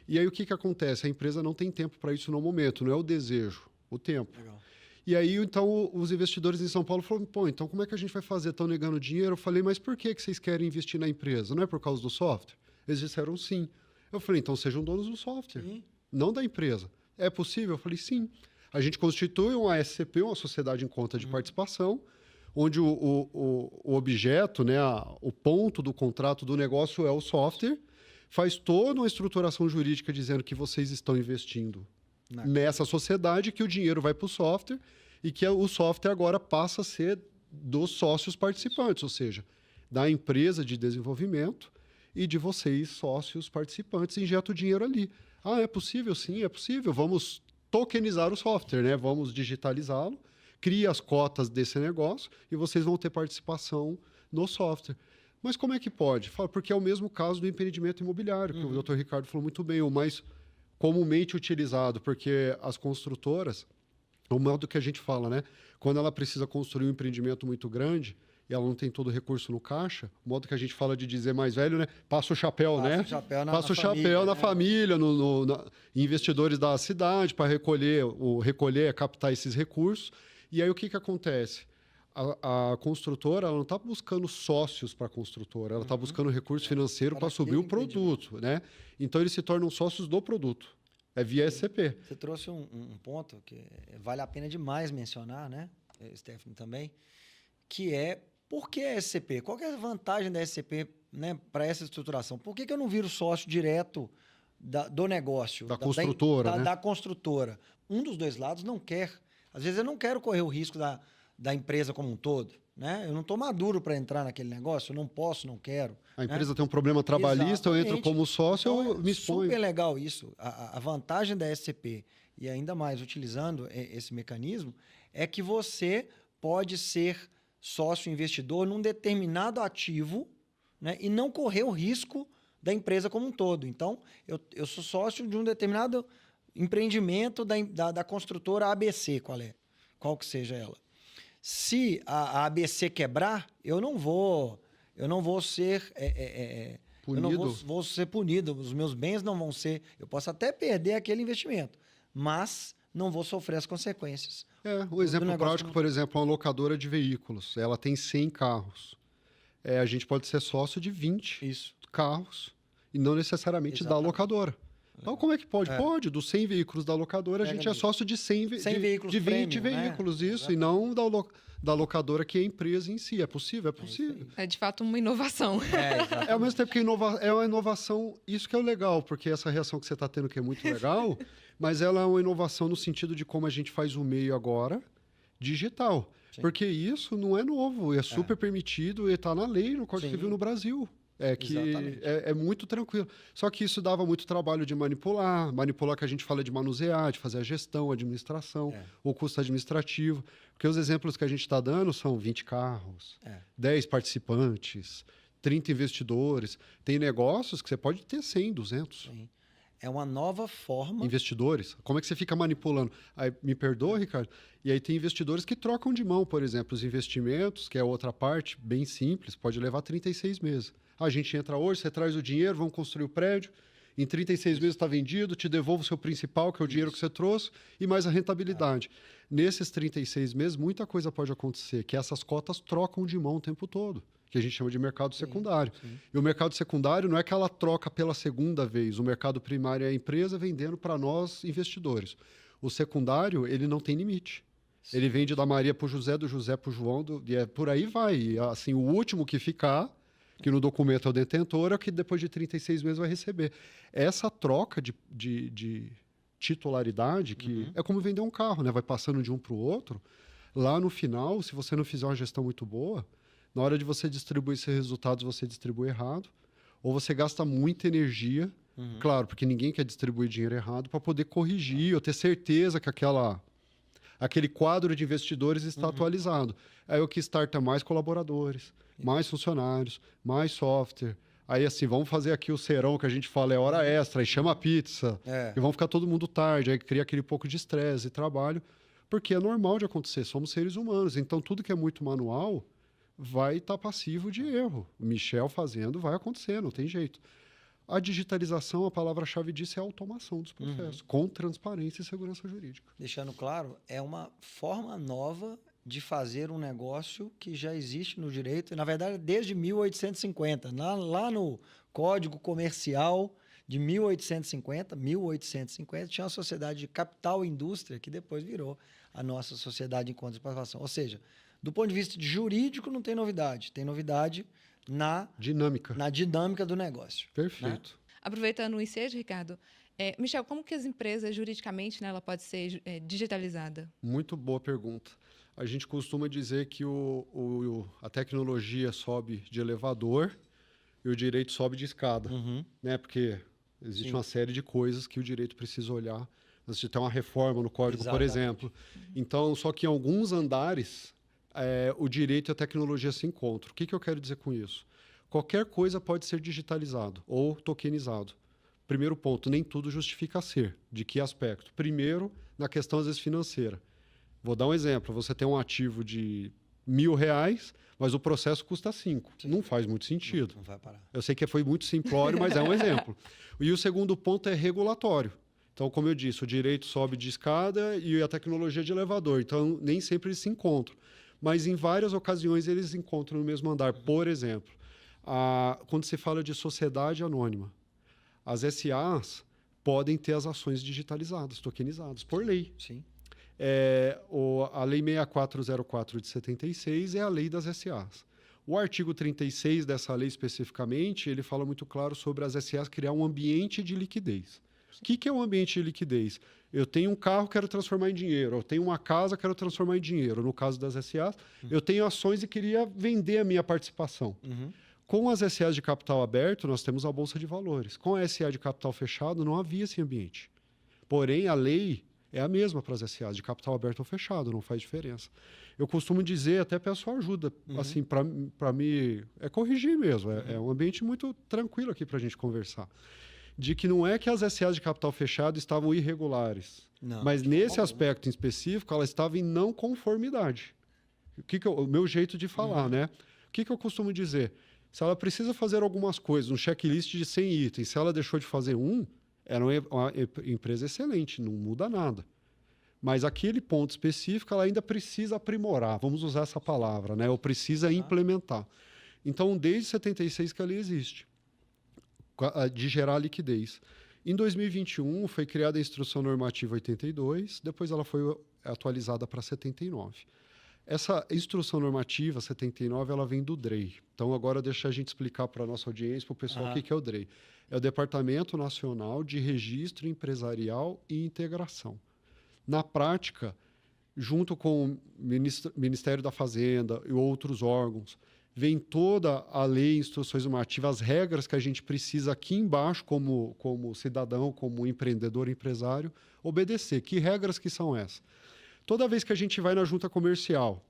E aí o que acontece? A empresa não tem tempo para isso no momento, não é o desejo, o tempo. Legal. E aí, então, os investidores em São Paulo falaram, pô, então como é que a gente vai fazer? Estão negando dinheiro? Eu falei, mas por que vocês querem investir na empresa? Não é por causa do software? Eles disseram sim. Eu falei, então sejam donos do software, não da empresa. É possível? Eu falei, sim. A gente constitui uma SCP, uma Sociedade em Conta de Participação, onde o objeto, né, o ponto do contrato do negócio é o software, faz toda uma estruturação jurídica dizendo que vocês estão investindo nessa sociedade, que o dinheiro vai para o software e que o software agora passa a ser dos sócios participantes, ou seja, da empresa de desenvolvimento e de vocês, sócios participantes, injeta o dinheiro ali. Ah, é possível? Sim, é possível. Vamos tokenizar o software, né? Vamos digitalizá-lo, cria as cotas desse negócio e vocês vão ter participação no software. Mas como é que pode? Porque é o mesmo caso do empreendimento imobiliário, que o Dr. Ricardo falou muito bem, o mais comumente utilizado, porque as construtoras, o modo que a gente fala, né? Quando ela precisa construir um empreendimento muito grande e ela não tem todo o recurso no caixa, o modo que a gente fala de dizer mais velho, né? Passa o chapéu, né? Passa o chapéu na família, investidores da cidade para recolher, captar esses recursos. E aí o que acontece? A construtora ela não está buscando sócios para a construtora, ela está buscando recurso financeiro para subir o produto, né? Então eles se tornam sócios do produto. É via SCP. Você trouxe um ponto que vale a pena demais mencionar, né, Stephanie, também, que é por que a SCP? Qual que é a vantagem da SCP, né, para essa estruturação? Por que eu não viro sócio direto do negócio? Da construtora, né? Da construtora. Um dos dois lados não quer. Às vezes eu não quero correr o risco da empresa como um todo. Né? Eu não estou maduro para entrar naquele negócio, eu não posso, não quero. A empresa tem um problema trabalhista, eu entro como sócio, então, eu me exponho. Super legal isso. A vantagem da SCP, e ainda mais utilizando esse mecanismo, é que você pode ser sócio investidor num determinado ativo, né, e não correr o risco da empresa como um todo. Então, eu sou sócio de um determinado empreendimento da construtora ABC, qual que seja ela. Se a ABC quebrar, eu não vou ser punido. Eu não vou ser punido. Os meus bens não vão ser. Eu posso até perder aquele investimento, mas não vou sofrer as consequências. O exemplo prático, por exemplo, uma locadora de veículos. Ela tem 100 carros. A gente pode ser sócio de 20 carros e não necessariamente da locadora. Então, como é que pode? Pode. Dos 100 veículos da locadora, a gente é sócio de 100 veículos, de 20 veículos, isso. E não da locadora, que é a empresa em si. É possível? É possível. É, de fato, uma inovação. Ao mesmo tempo que é uma inovação, isso que é o legal, porque essa reação que você está tendo que é muito legal, mas ela é uma inovação no sentido de como a gente faz o meio agora, digital. Sim. Porque isso não é novo, é super permitido e está na lei, no Código Civil no Brasil. É muito tranquilo. Só que isso dava muito trabalho de manipular que a gente fala de manusear, de fazer a gestão, a administração, o custo administrativo. Porque os exemplos que a gente está dando são 20 carros, 10 participantes, 30 investidores. Tem negócios que você pode ter 100, 200. Sim. É uma nova forma... Investidores. Como é que você fica manipulando? Aí, me perdoa, Ricardo. E aí tem investidores que trocam de mão, por exemplo, os investimentos, que é outra parte, bem simples, pode levar 36 meses. A gente entra hoje, você traz o dinheiro, vamos construir o prédio, em 36 meses está vendido, te devolvo o seu principal, que é o dinheiro que você trouxe, e mais a rentabilidade. Nesses 36 meses, muita coisa pode acontecer, que essas cotas trocam de mão o tempo todo, que a gente chama de mercado secundário. Sim. E o mercado secundário não é que ela troca pela segunda vez, o mercado primário é a empresa vendendo para nós, investidores. O secundário, ele não tem limite. Sim. Ele vende da Maria para o José, do José para o João, e por aí vai. E, assim, o último que ficar, que no documento é o detentor, é que depois de 36 meses vai receber. Essa troca de titularidade, que é como vender um carro, né? Vai passando de um para o outro. Lá no final, se você não fizer uma gestão muito boa, na hora de você distribuir esses resultados, você distribui errado, ou você gasta muita energia, claro, porque ninguém quer distribuir dinheiro errado, para poder corrigir, ou ter certeza que aquele quadro de investidores está atualizado. Aí o que starta mais colaboradores, mais funcionários, mais software. Aí, assim, vamos fazer aqui o serão que a gente fala, é hora extra, e chama a pizza, e vamos ficar todo mundo tarde, aí cria aquele pouco de estresse e trabalho, porque é normal de acontecer, somos seres humanos, então tudo que é muito manual vai estar passivo de erro. O Michel fazendo vai acontecer, não tem jeito. A digitalização, a palavra-chave disso é a automação dos processos, com transparência e segurança jurídica. Deixando claro, é uma forma nova de fazer um negócio que já existe no direito, na verdade, desde 1850. Lá no Código Comercial de 1850, tinha uma sociedade de capital e indústria que depois virou a nossa sociedade de encontros e participação. Ou seja, Do ponto de vista de jurídico, não tem novidade. Tem novidade na dinâmica do negócio. Perfeito. Né? Aproveitando o ensejo, Ricardo, Michel, como que as empresas, juridicamente, né, ela pode ser digitalizada? Muito boa pergunta. A gente costuma dizer que a tecnologia sobe de elevador e o direito sobe de escada, né? Porque existe uma série de coisas que o direito precisa olhar antes de ter uma reforma no código, por exemplo. Então, só que em alguns andares, o direito e a tecnologia se encontram. O que eu quero dizer com isso? Qualquer coisa pode ser digitalizado ou tokenizado. Primeiro ponto, nem tudo justifica ser. De que aspecto? Primeiro, na questão, às vezes, financeira. Vou dar um exemplo. Você tem um ativo de R$1.000, mas o processo custa 5. Não faz muito sentido. Não vai parar. Eu sei que foi muito simplório, mas é um exemplo. E o segundo ponto é regulatório. Então, como eu disse, o direito sobe de escada e a tecnologia de elevador. Então, nem sempre eles se encontram. Mas, em várias ocasiões, eles se encontram no mesmo andar. Por exemplo, quando se fala de sociedade anônima, as SAs podem ter as ações digitalizadas, tokenizadas, por lei. Sim. A Lei 6404 de 76 é a lei das SAs. O artigo 36 dessa lei, especificamente, ele fala muito claro sobre as SAs criar um ambiente de liquidez. O que é um ambiente de liquidez? Eu tenho um carro, quero transformar em dinheiro. Eu tenho uma casa, quero transformar em dinheiro. No caso das SAs, eu tenho ações e queria vender a minha participação. Com as SAs de capital aberto, nós temos a Bolsa de Valores. Com a SA de capital fechado, não havia esse ambiente. Porém, a lei é a mesma para as SAs, de capital aberto ou fechado, não faz diferença. Eu costumo dizer, até peço ajuda, assim, para me corrigir mesmo. É um ambiente muito tranquilo aqui para a gente conversar. De que não é que as SAs de capital fechado estavam irregulares, mas nesse aspecto em específico, elas estavam em não conformidade. O meu jeito de falar, né? O que eu costumo dizer? Se ela precisa fazer algumas coisas, um checklist de 100 itens, se ela deixou de fazer era uma empresa excelente, não muda nada. Mas aquele ponto específico, ela ainda precisa aprimorar, vamos usar essa palavra, né? Ou precisa implementar. Então, desde 76 que ela existe, de gerar liquidez. Em 2021, foi criada a Instrução Normativa 82, depois ela foi atualizada para 79. Essa Instrução Normativa 79, ela vem do DREI. Então, agora deixa a gente explicar para a nossa audiência, para o pessoal, o que é o DREI. É o Departamento Nacional de Registro Empresarial e Integração. Na prática, junto com o Ministério da Fazenda e outros órgãos, vem toda a lei, instruções normativas, as regras que a gente precisa aqui embaixo, como cidadão, como empreendedor, empresário, obedecer. Que regras que são essas? Toda vez que a gente vai na junta comercial,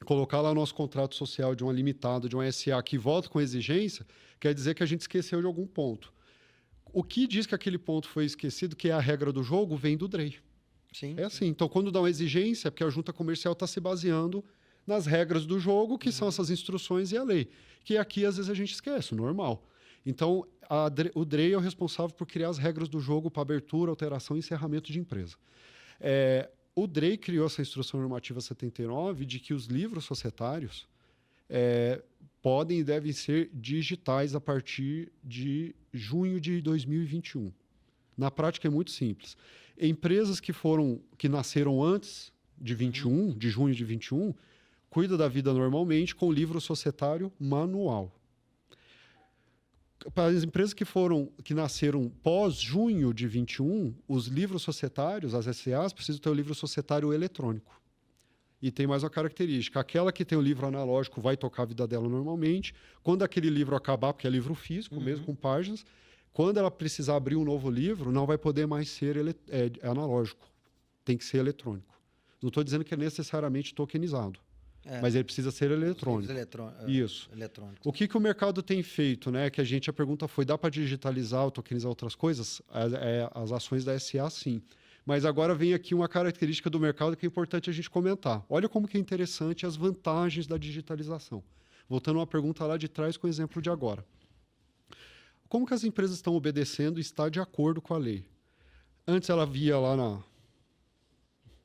colocar lá o nosso contrato social de uma limitada, de uma SA, que volta com exigência, quer dizer que a gente esqueceu de algum ponto. O que diz que aquele ponto foi esquecido, que é a regra do jogo, vem do DREI. Sim. É assim. Então, quando dá uma exigência, é porque a junta comercial está se baseando nas regras do jogo, que são essas instruções e a lei. Que aqui, às vezes, a gente esquece, normal. Então, o DREI é o responsável por criar as regras do jogo para abertura, alteração e encerramento de empresa. O DREI criou essa Instrução Normativa 79 de que os livros societários podem e devem ser digitais a partir de junho de 2021. Na prática, é muito simples. Empresas que nasceram antes de 21, de junho de 21, cuidam da vida normalmente com o livro societário manual. Para as empresas que nasceram pós-junho de 21, os livros societários, as SAs, precisam ter o livro societário eletrônico. E tem mais uma característica. Aquela que tem o livro analógico vai tocar a vida dela normalmente. Quando aquele livro acabar, porque é livro físico, mesmo com páginas, quando ela precisar abrir um novo livro, não vai poder mais ser analógico. Tem que ser eletrônico. Não estou dizendo que é necessariamente tokenizado. Mas ele precisa ser eletrônico. Isso. Eletrônico. O que o mercado tem feito, né? Que a pergunta foi, dá para digitalizar ou tokenizar outras coisas? As ações da SA, sim. Mas agora vem aqui uma característica do mercado que é importante a gente comentar. Olha como que é interessante as vantagens da digitalização. Voltando a uma pergunta lá de trás com o exemplo de agora. Como que as empresas estão obedecendo e está de acordo com a lei? Antes ela via lá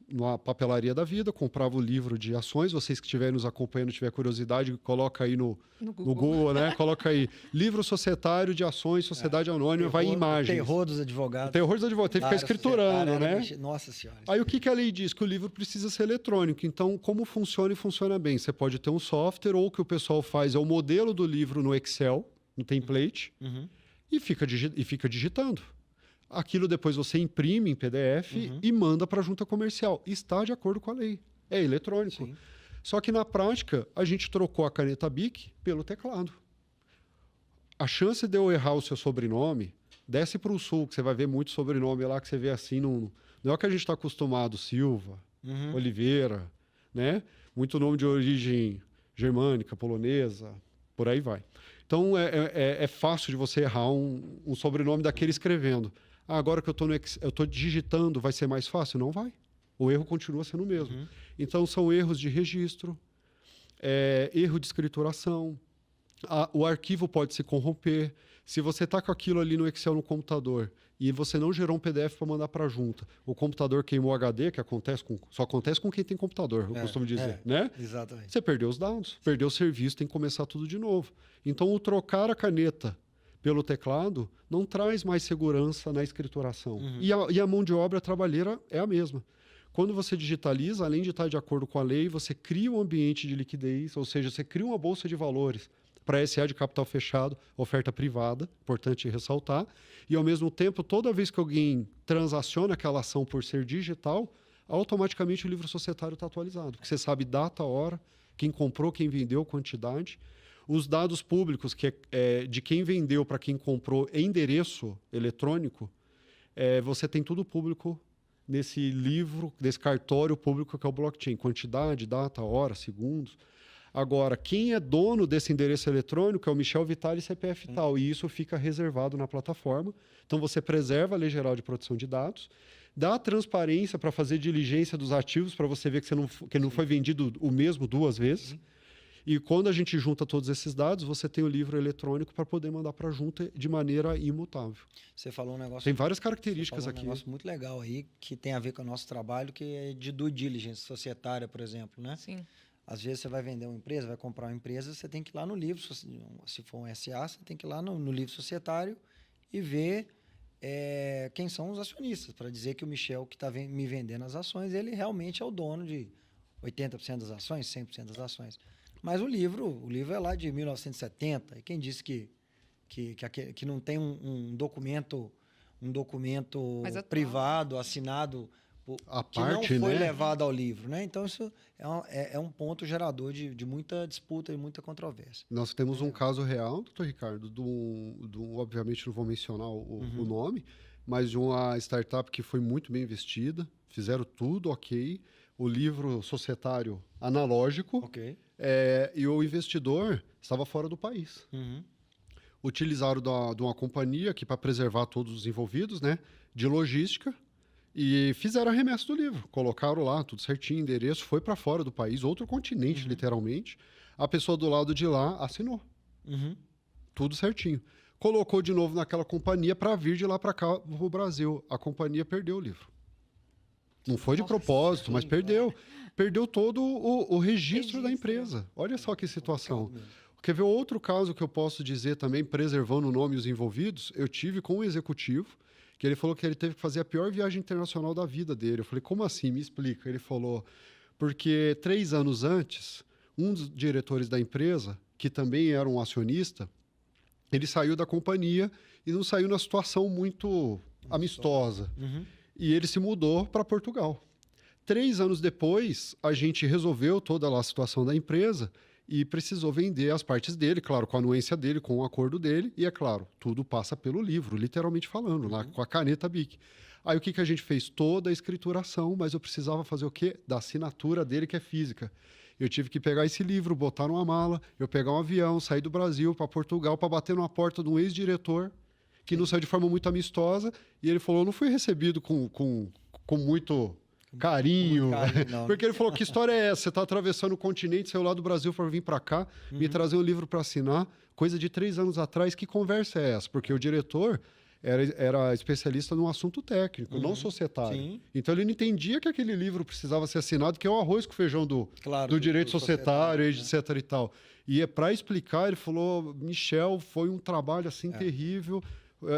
numa papelaria da vida, comprava o livro de ações. Vocês que estiverem nos acompanhando, tiver curiosidade, coloca aí no Google, né? Coloca aí livro societário de ações, sociedade anônima, vai em imagens. O terror dos advogados. O terror dos advogados, tem que ficar escriturando, né? Nossa Senhora. Aí o que a lei diz? Que o livro precisa ser eletrônico. Então, como funciona e funciona bem? Você pode ter um software, ou o que o pessoal faz é o modelo do livro no Excel, no template, e fica digitando. Aquilo depois você imprime em PDF e manda para a junta comercial. Está de acordo com a lei. É eletrônico. Sim. Só que na prática, a gente trocou a caneta Bic pelo teclado. A chance de eu errar o seu sobrenome, desce para o sul, que você vai ver muito sobrenome lá, que você vê assim, não é o que a gente está acostumado, Silva, Oliveira, né? Muito nome de origem germânica, polonesa, por aí vai. Então, é fácil de você errar um sobrenome daquele escrevendo. Agora que eu estou digitando, vai ser mais fácil? Não vai. O erro continua sendo o mesmo. Então, são erros de registro, erro de escrituração, o arquivo pode se corromper. Se você está com aquilo ali no Excel no computador e você não gerou um PDF para mandar para a junta, o computador queimou o HD, que só acontece com quem tem computador, eu costumo dizer, né? Exatamente. Você perdeu os dados, perdeu o serviço, tem que começar tudo de novo. Então, o trocar a caneta pelo teclado não traz mais segurança na escrituração. E a mão de obra trabalheira é a mesma. Quando você digitaliza, além de estar de acordo com a lei, você cria um ambiente de liquidez, ou seja, você cria uma bolsa de valores para SA de capital fechado, oferta privada, importante ressaltar, e ao mesmo tempo, toda vez que alguém transaciona aquela ação por ser digital, automaticamente o livro societário está atualizado, porque você sabe data, hora, quem comprou, quem vendeu, quantidade. Os dados públicos, que de quem vendeu para quem comprou, endereço eletrônico, você tem tudo público nesse livro, desse cartório público que é o blockchain. Quantidade, data, hora, segundos. Agora, quem é dono desse endereço eletrônico é o Michel Vitale CPF tal, e isso fica reservado na plataforma. Então, você preserva a Lei Geral de Proteção de Dados, dá transparência para fazer diligência dos ativos, para você ver que não foi vendido o mesmo 2 vezes. E quando a gente junta todos esses dados, você tem o livro eletrônico para poder mandar para a junta de maneira imutável. Você falou um negócio... Tem várias características você aqui. falou um negócio muito legal aí, que tem a ver com o nosso trabalho, que é de due diligence societária, por exemplo, né? Sim. Às vezes você vai vender uma empresa, vai comprar uma empresa, você tem que ir lá no livro, se for um SA, você tem que ir lá no livro societário e ver quem são os acionistas, para dizer que o Michel, que está me vendendo as ações, ele realmente é o dono de 80% das ações, 100% das ações. Mas o livro é lá de 1970, e quem disse que não tem um documento privado, assinado, que não foi levado ao livro, né? Então, isso é um ponto gerador de muita disputa e muita controvérsia. Nós temos um caso real, doutor Ricardo, obviamente não vou mencionar o nome, mas de uma startup que foi muito bem investida, fizeram tudo ok, o livro societário analógico, Ok. E o investidor estava fora do país. Utilizaram de uma companhia que, para preservar todos os envolvidos, né, de logística, e fizeram a remessa do livro. Colocaram lá, tudo certinho, endereço, foi para fora do país, outro continente, literalmente. A pessoa do lado de lá assinou. Tudo certinho. Colocou de novo naquela companhia para vir de lá para cá, para o Brasil. A companhia perdeu o livro. Não foi de propósito, mas perdeu. Perdeu todo o registro da empresa. Olha só que situação. Quer ver outro caso que eu posso dizer também, preservando o nome e os envolvidos? Eu tive com um executivo, que ele falou que ele teve que fazer a pior viagem internacional da vida dele. Eu falei, como assim? Me explica. Ele falou, porque 3 anos antes, um dos diretores da empresa, que também era um acionista, ele saiu da companhia e não saiu na situação muito amistosa. E ele se mudou para Portugal. 3 anos depois, a gente resolveu toda a situação da empresa e precisou vender as partes dele, claro, com a anuência dele, com o acordo dele, e é claro, tudo passa pelo livro, literalmente falando, lá com a caneta Bic. Aí o que a gente fez? Toda a escrituração, mas eu precisava fazer o quê? Da assinatura dele, que é física. Eu tive que pegar esse livro, botar numa mala, eu pegar um avião, sair do Brasil para Portugal, para bater numa porta de um ex-diretor, que não saiu de forma muito amistosa, e ele falou, eu não fui recebido com muito... carinho, porque ele falou, que história é essa? Você está atravessando o continente, saiu lá do Brasil para vir para cá, me trazer um livro para assinar, coisa de 3 anos atrás, que conversa é essa? Porque o diretor era especialista num assunto técnico, não societário. Sim. Então ele não entendia que aquele livro precisava ser assinado, que é o arroz com feijão do direito societário, etc. e tal. E para explicar, ele falou, Michel, foi um trabalho assim terrível,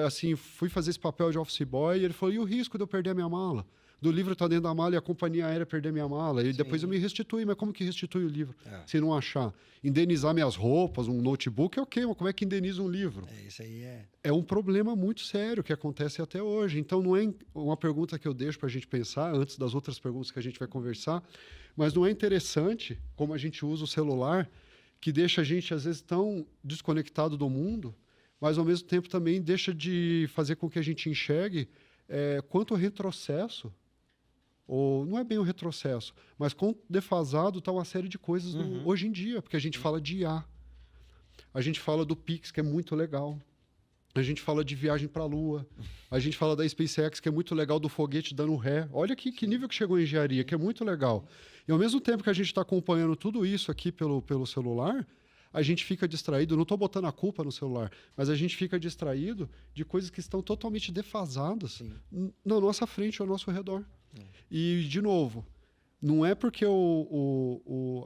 assim, fui fazer esse papel de office boy, e ele falou, e o risco de eu perder a minha mala? Do livro estar dentro da mala e a companhia aérea perder minha mala. E depois eu me restitui. Mas como que restitui o livro? Se não achar? Indenizar minhas roupas, um notebook é ok, mas como é que indeniza um livro? Isso aí é um problema muito sério que acontece até hoje. Então, não é uma pergunta que eu deixo para a gente pensar, antes das outras perguntas que a gente vai conversar, mas não é interessante como a gente usa o celular, que deixa a gente, às vezes, tão desconectado do mundo, mas, ao mesmo tempo, também deixa de fazer com que a gente enxergue quanto retrocesso, ou não é bem o retrocesso, mas quão defasado está uma série de coisas hoje em dia, porque a gente fala de IA, a gente fala do Pix, que é muito legal, a gente fala de viagem para a Lua, a gente fala da SpaceX, que é muito legal, do foguete dando ré. Olha que nível que chegou a engenharia, que é muito legal. E, ao mesmo tempo que a gente está acompanhando tudo isso aqui pelo celular, a gente fica distraído, não estou botando a culpa no celular, mas a gente fica distraído de coisas que estão totalmente defasadas na nossa frente, ao nosso redor. E, de novo, não é porque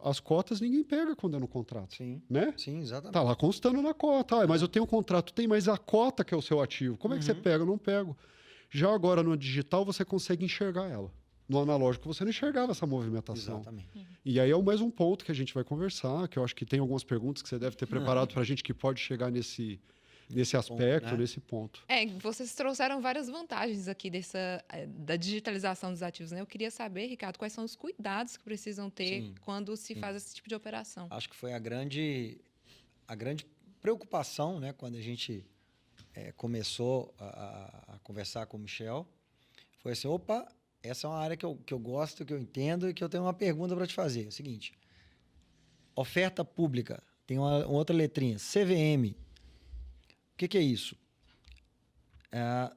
as cotas ninguém pega quando é no contrato. Né? Sim, exatamente. Tá lá constando na cota. Mas eu tenho um contrato, mas a cota que é o seu ativo. Como é que você pega? Eu não pego. Já agora, no digital, você consegue enxergar ela. No analógico, você não enxergava essa movimentação. Exatamente. E aí é mais um ponto que a gente vai conversar, que eu acho que tem algumas perguntas que você deve ter preparado para a gente que pode chegar nesse aspecto, né? nesse ponto. Vocês trouxeram várias vantagens aqui da digitalização dos ativos, né? Eu queria saber, Ricardo, quais são os cuidados que precisam ter quando se faz esse tipo de operação. Acho que foi a grande preocupação, né, quando a gente começou a conversar com o Michel, foi assim, opa, essa é uma área que eu gosto, que eu entendo e que eu tenho uma pergunta para te fazer. É o seguinte, oferta pública, tem uma outra letrinha, CVM. O que é isso?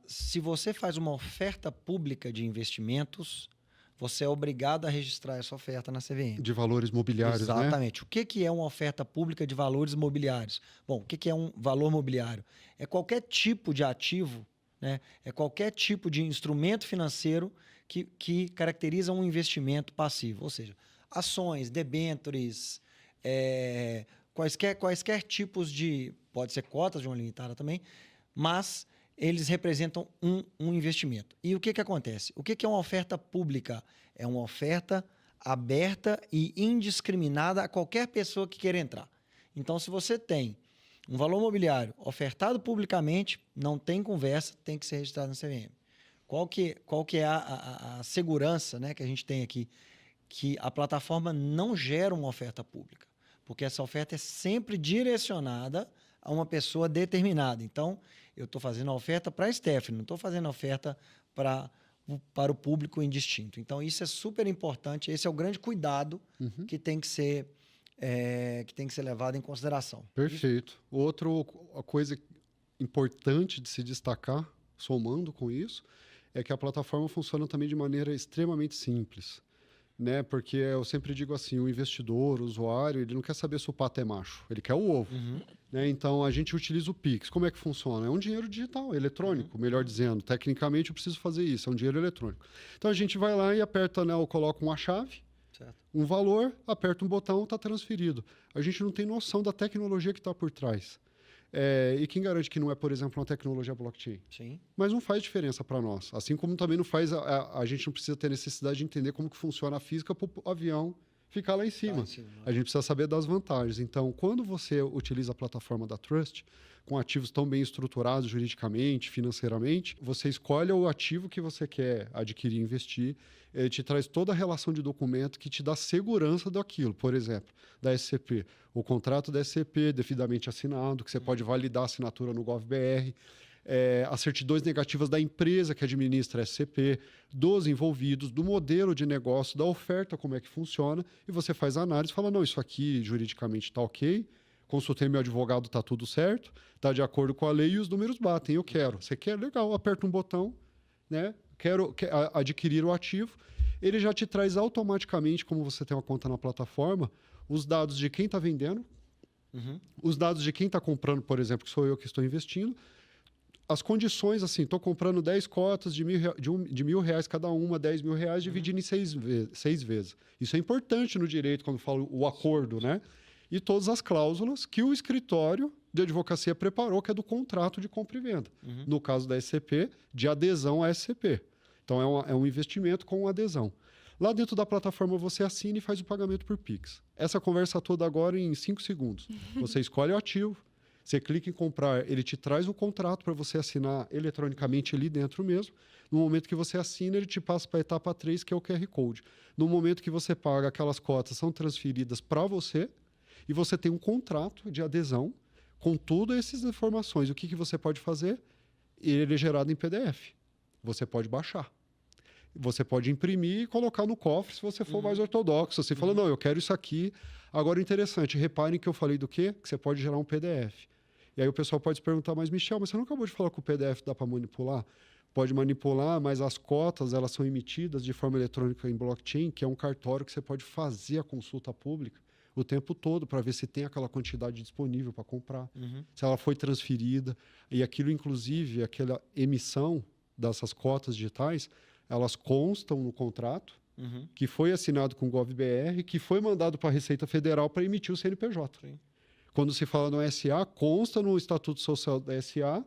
Se você faz uma oferta pública de investimentos, você é obrigado a registrar essa oferta na CVM. De valores mobiliários, Exatamente. Né? O que é uma oferta pública de valores mobiliários? Bom, o que é um valor mobiliário? É qualquer tipo de ativo, né? É qualquer tipo de instrumento financeiro que caracteriza um investimento passivo. Ou seja, ações, debêntures, quaisquer tipos de... Pode ser cotas de uma limitada também, mas eles representam um investimento. E o que acontece? O que é uma oferta pública? É uma oferta aberta e indiscriminada a qualquer pessoa que queira entrar. Então, se você tem um valor mobiliário ofertado publicamente, não tem conversa, tem que ser registrado na CVM. Qual que é a segurança, né, que a gente tem aqui? Que a plataforma não gera uma oferta pública, porque essa oferta é sempre direcionada a uma pessoa determinada. Então, eu estou fazendo a oferta para a Stephanie, não estou fazendo a oferta para o público indistinto. Então, isso é super importante. Esse é o grande cuidado que tem que ser levado em consideração. Perfeito. Outra coisa importante de se destacar, somando com isso, é que a plataforma funciona também de maneira extremamente simples. Né? Porque eu sempre digo assim, o investidor, o usuário, ele não quer saber se o pato é macho, ele quer o ovo. Né? Então, a gente utiliza o Pix. Como é que funciona? É um dinheiro digital, eletrônico, melhor dizendo. Tecnicamente, eu preciso fazer isso, é um dinheiro eletrônico. Então, a gente vai lá e aperta, né, ou coloca uma chave, um valor, aperta um botão, está transferido. A gente não tem noção da tecnologia que está por trás. E quem garante que não é, por exemplo, uma tecnologia blockchain? Sim. Mas não faz diferença para nós. Assim como também não faz... A gente não precisa ter necessidade de entender como que funciona a física para o avião ficar lá em cima. A gente precisa saber das vantagens. Então, quando você utiliza a plataforma da Trust, com ativos tão bem estruturados juridicamente, financeiramente, você escolhe o ativo que você quer adquirir e investir, ele te traz toda a relação de documento que te dá segurança daquilo. Por exemplo, da SCP, o contrato da SCP devidamente assinado, que você pode validar a assinatura no GovBR, as certidões negativas da empresa que administra a SCP, dos envolvidos, do modelo de negócio, da oferta, como é que funciona, e você faz a análise e fala, não, isso aqui juridicamente está ok, consultei meu advogado, está tudo certo, está de acordo com a lei e os números batem, eu quero. Você quer? Legal, aperta um botão, né? Quero adquirir o ativo, ele já te traz automaticamente, como você tem uma conta na plataforma, os dados de quem está vendendo, os dados de quem está comprando, por exemplo, que sou eu que estou investindo, as condições, assim, estou comprando 10 cotas de R$1.000 cada uma, R$10.000, dividindo em 6 vezes. Isso é importante no direito, quando falo o acordo, né? E todas as cláusulas que o escritório de advocacia preparou, que é do contrato de compra e venda. No caso da SCP, de adesão à SCP. Então, é um investimento com adesão. Lá dentro da plataforma, você assina e faz o pagamento por Pix. Essa conversa toda agora em 5 segundos. Você escolhe o ativo, você clica em comprar, ele te traz o contrato para você assinar eletronicamente ali dentro mesmo. No momento que você assina, ele te passa para a etapa 3, que é o QR Code. No momento que você paga, aquelas cotas são transferidas para você e você tem um contrato de adesão com todas essas informações. O que você pode fazer? Ele é gerado em PDF. Você pode baixar. Você pode imprimir e colocar no cofre se você for mais ortodoxo. Você fala, não, eu quero isso aqui. Agora, interessante, reparem que eu falei do quê? Que você pode gerar um PDF. E aí o pessoal pode se perguntar, mas Michel, você não acabou de falar que o PDF dá para manipular? Pode manipular, mas as cotas elas são emitidas de forma eletrônica em blockchain, que é um cartório que você pode fazer a consulta pública o tempo todo para ver se tem aquela quantidade disponível para comprar, se ela foi transferida. E aquilo, inclusive, aquela emissão dessas cotas digitais, elas constam no contrato, que foi assinado com o GovBR, que foi mandado para a Receita Federal para emitir o CNPJ. Sim. Quando se fala no SA, consta no Estatuto Social da SA,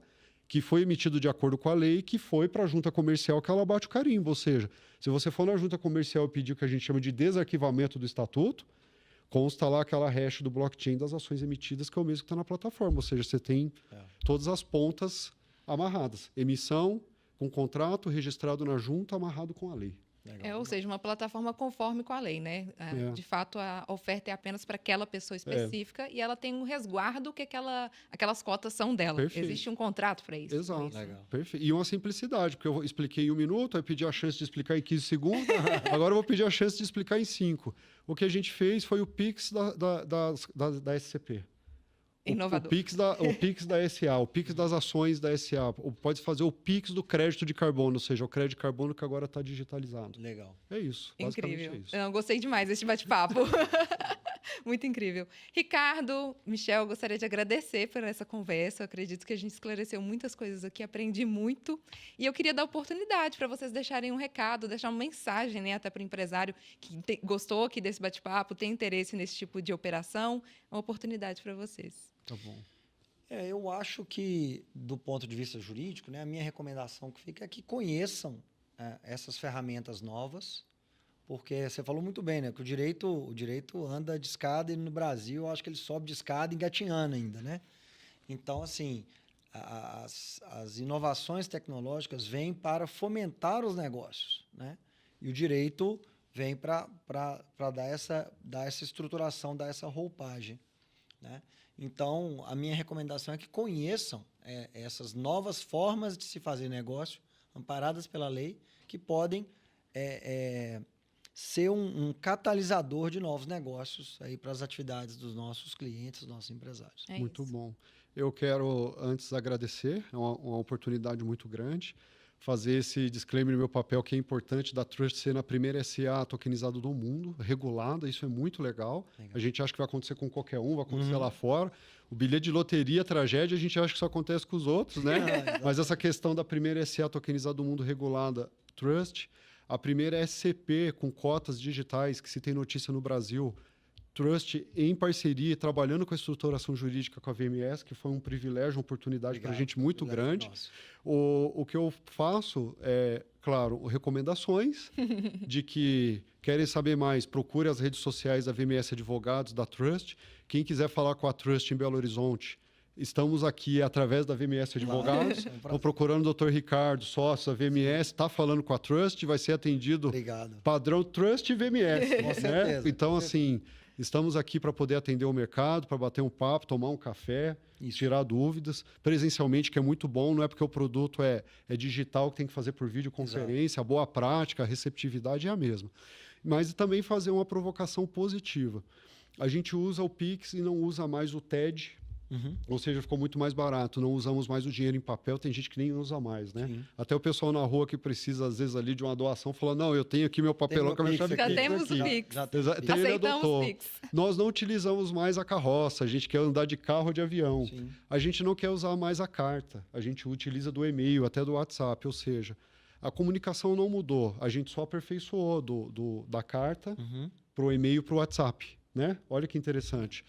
que foi emitido de acordo com a lei, que foi para a junta comercial que ela bate o carimbo. Ou seja, se você for na junta comercial e pedir o que a gente chama de desarquivamento do estatuto, consta lá aquela hash do blockchain das ações emitidas, que é o mesmo que está na plataforma. Ou seja, você tem todas as pontas amarradas. Emissão com contrato registrado na junta, amarrado com a lei. Ou seja, uma plataforma conforme com a lei, né? De fato, a oferta é apenas para aquela pessoa específica e ela tem um resguardo que aquelas cotas são dela. Perfeito. Existe um contrato para isso. Exato. Perfeito. E uma simplicidade, porque eu expliquei em 1 minuto, aí pedi a chance de explicar em 15 segundos, agora eu vou pedir a chance de explicar em 5. O que a gente fez foi o Pix da SCP. Inovador. O Pix da SA, o Pix das ações da SA. Pode fazer o Pix do crédito de carbono, ou seja, o crédito de carbono que agora está digitalizado. Legal. É isso. Incrível. É isso. Eu gostei demais desse bate-papo. Muito incrível. Ricardo, Michel, gostaria de agradecer por essa conversa. Eu acredito que a gente esclareceu muitas coisas aqui, aprendi muito. E eu queria dar oportunidade para vocês deixarem um recado, deixar uma mensagem, né, até para o empresário que gostou aqui desse bate-papo, tem interesse nesse tipo de operação. É uma oportunidade para vocês. Tá bom. Eu acho que, do ponto de vista jurídico, né, a minha recomendação que fica é que conheçam essas ferramentas novas, porque você falou muito bem, né, que o direito anda de escada e no Brasil eu acho que ele sobe de escada engatinhando ainda, né? Então, assim, as inovações tecnológicas vêm para fomentar os negócios, né? E o direito vem para dar essa estruturação, dar essa roupagem, né? Então, a minha recomendação é que conheçam essas novas formas de se fazer negócio, amparadas pela lei, que podem ser um catalisador de novos negócios aí para as atividades dos nossos clientes, dos nossos empresários. Muito bom. Eu quero, antes, agradecer, é uma oportunidade muito grande, fazer esse disclaimer no meu papel, que é importante da Trust ser na primeira SA tokenizada do mundo, regulada, isso é muito legal. A gente acha que vai acontecer com qualquer um, vai acontecer lá fora. O bilhete de loteria, tragédia, a gente acha que isso acontece com os outros, né? Mas essa questão da primeira SA tokenizada do mundo regulada, Trust, a primeira SCP com cotas digitais, que se tem notícia no Brasil, Trust em parceria, trabalhando com a estruturação jurídica com a VMS, que foi um privilégio, uma oportunidade para a gente muito grande. O que eu faço é, claro, recomendações de que querem saber mais, procure as redes sociais da VMS Advogados, da Trust. Quem quiser falar com a Trust em Belo Horizonte, estamos aqui através da VMS Advogados. Estou procurando o Dr. Ricardo, sócio da VMS, está falando com a Trust, vai ser atendido padrão Trust e VMS. Com certeza. Né? Então, assim, estamos aqui para poder atender o mercado, para bater um papo, tomar um café, tirar dúvidas. Presencialmente, que é muito bom, não é porque o produto é digital que tem que fazer por videoconferência, a boa prática, a receptividade é a mesma. Mas também fazer uma provocação positiva. A gente usa o Pix e não usa mais o TED Ou seja, ficou muito mais barato. Não usamos mais o dinheiro em papel. Tem gente que nem usa mais, né? Sim. Até o pessoal na rua que precisa, às vezes, ali de uma doação, fala, não, eu tenho aqui meu papelão com a minha chave Já Pix temos aqui. o Pix. Então, ele Aceitamos adotou. Pix. Nós não utilizamos mais a carroça. A gente quer andar de carro ou de avião. Sim. A gente não quer usar mais a carta. A gente utiliza do e-mail, até do WhatsApp. Ou seja, a comunicação não mudou. A gente só aperfeiçoou da carta para o e-mail para o WhatsApp. Né? Olha que interessante.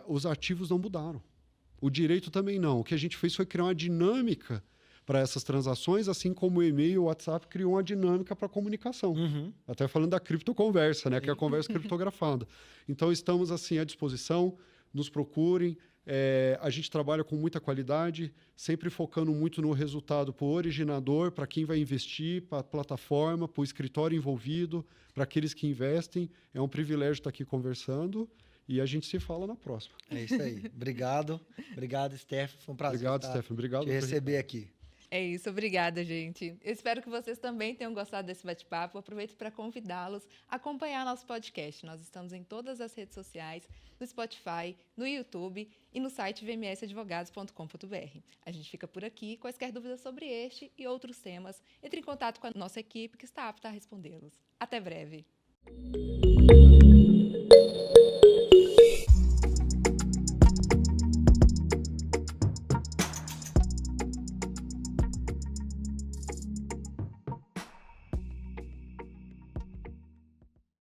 Os ativos não mudaram. O direito também não. O que a gente fez foi criar uma dinâmica para essas transações, assim como o e-mail e o WhatsApp criou uma dinâmica para a comunicação. Até falando da criptoconversa, né? Que é a conversa criptografada. Então, estamos assim à disposição, nos procurem. A gente trabalha com muita qualidade, sempre focando muito no resultado para o originador, para quem vai investir, para a plataforma, para o escritório envolvido, para aqueles que investem. É um privilégio estar aqui conversando. E a gente se fala na próxima. É isso aí. Obrigado. Obrigado, Steph. Foi um prazer Obrigado, Steph. Obrigado te receber aqui. É isso, obrigada, gente. Eu espero que vocês também tenham gostado desse bate-papo. Aproveito para convidá-los a acompanhar nosso podcast. Nós estamos em todas as redes sociais, no Spotify, no YouTube e no site vmsadvogados.com.br. A gente fica por aqui. Quaisquer dúvidas sobre este e outros temas, entre em contato com a nossa equipe que está apta a respondê-los. Até breve.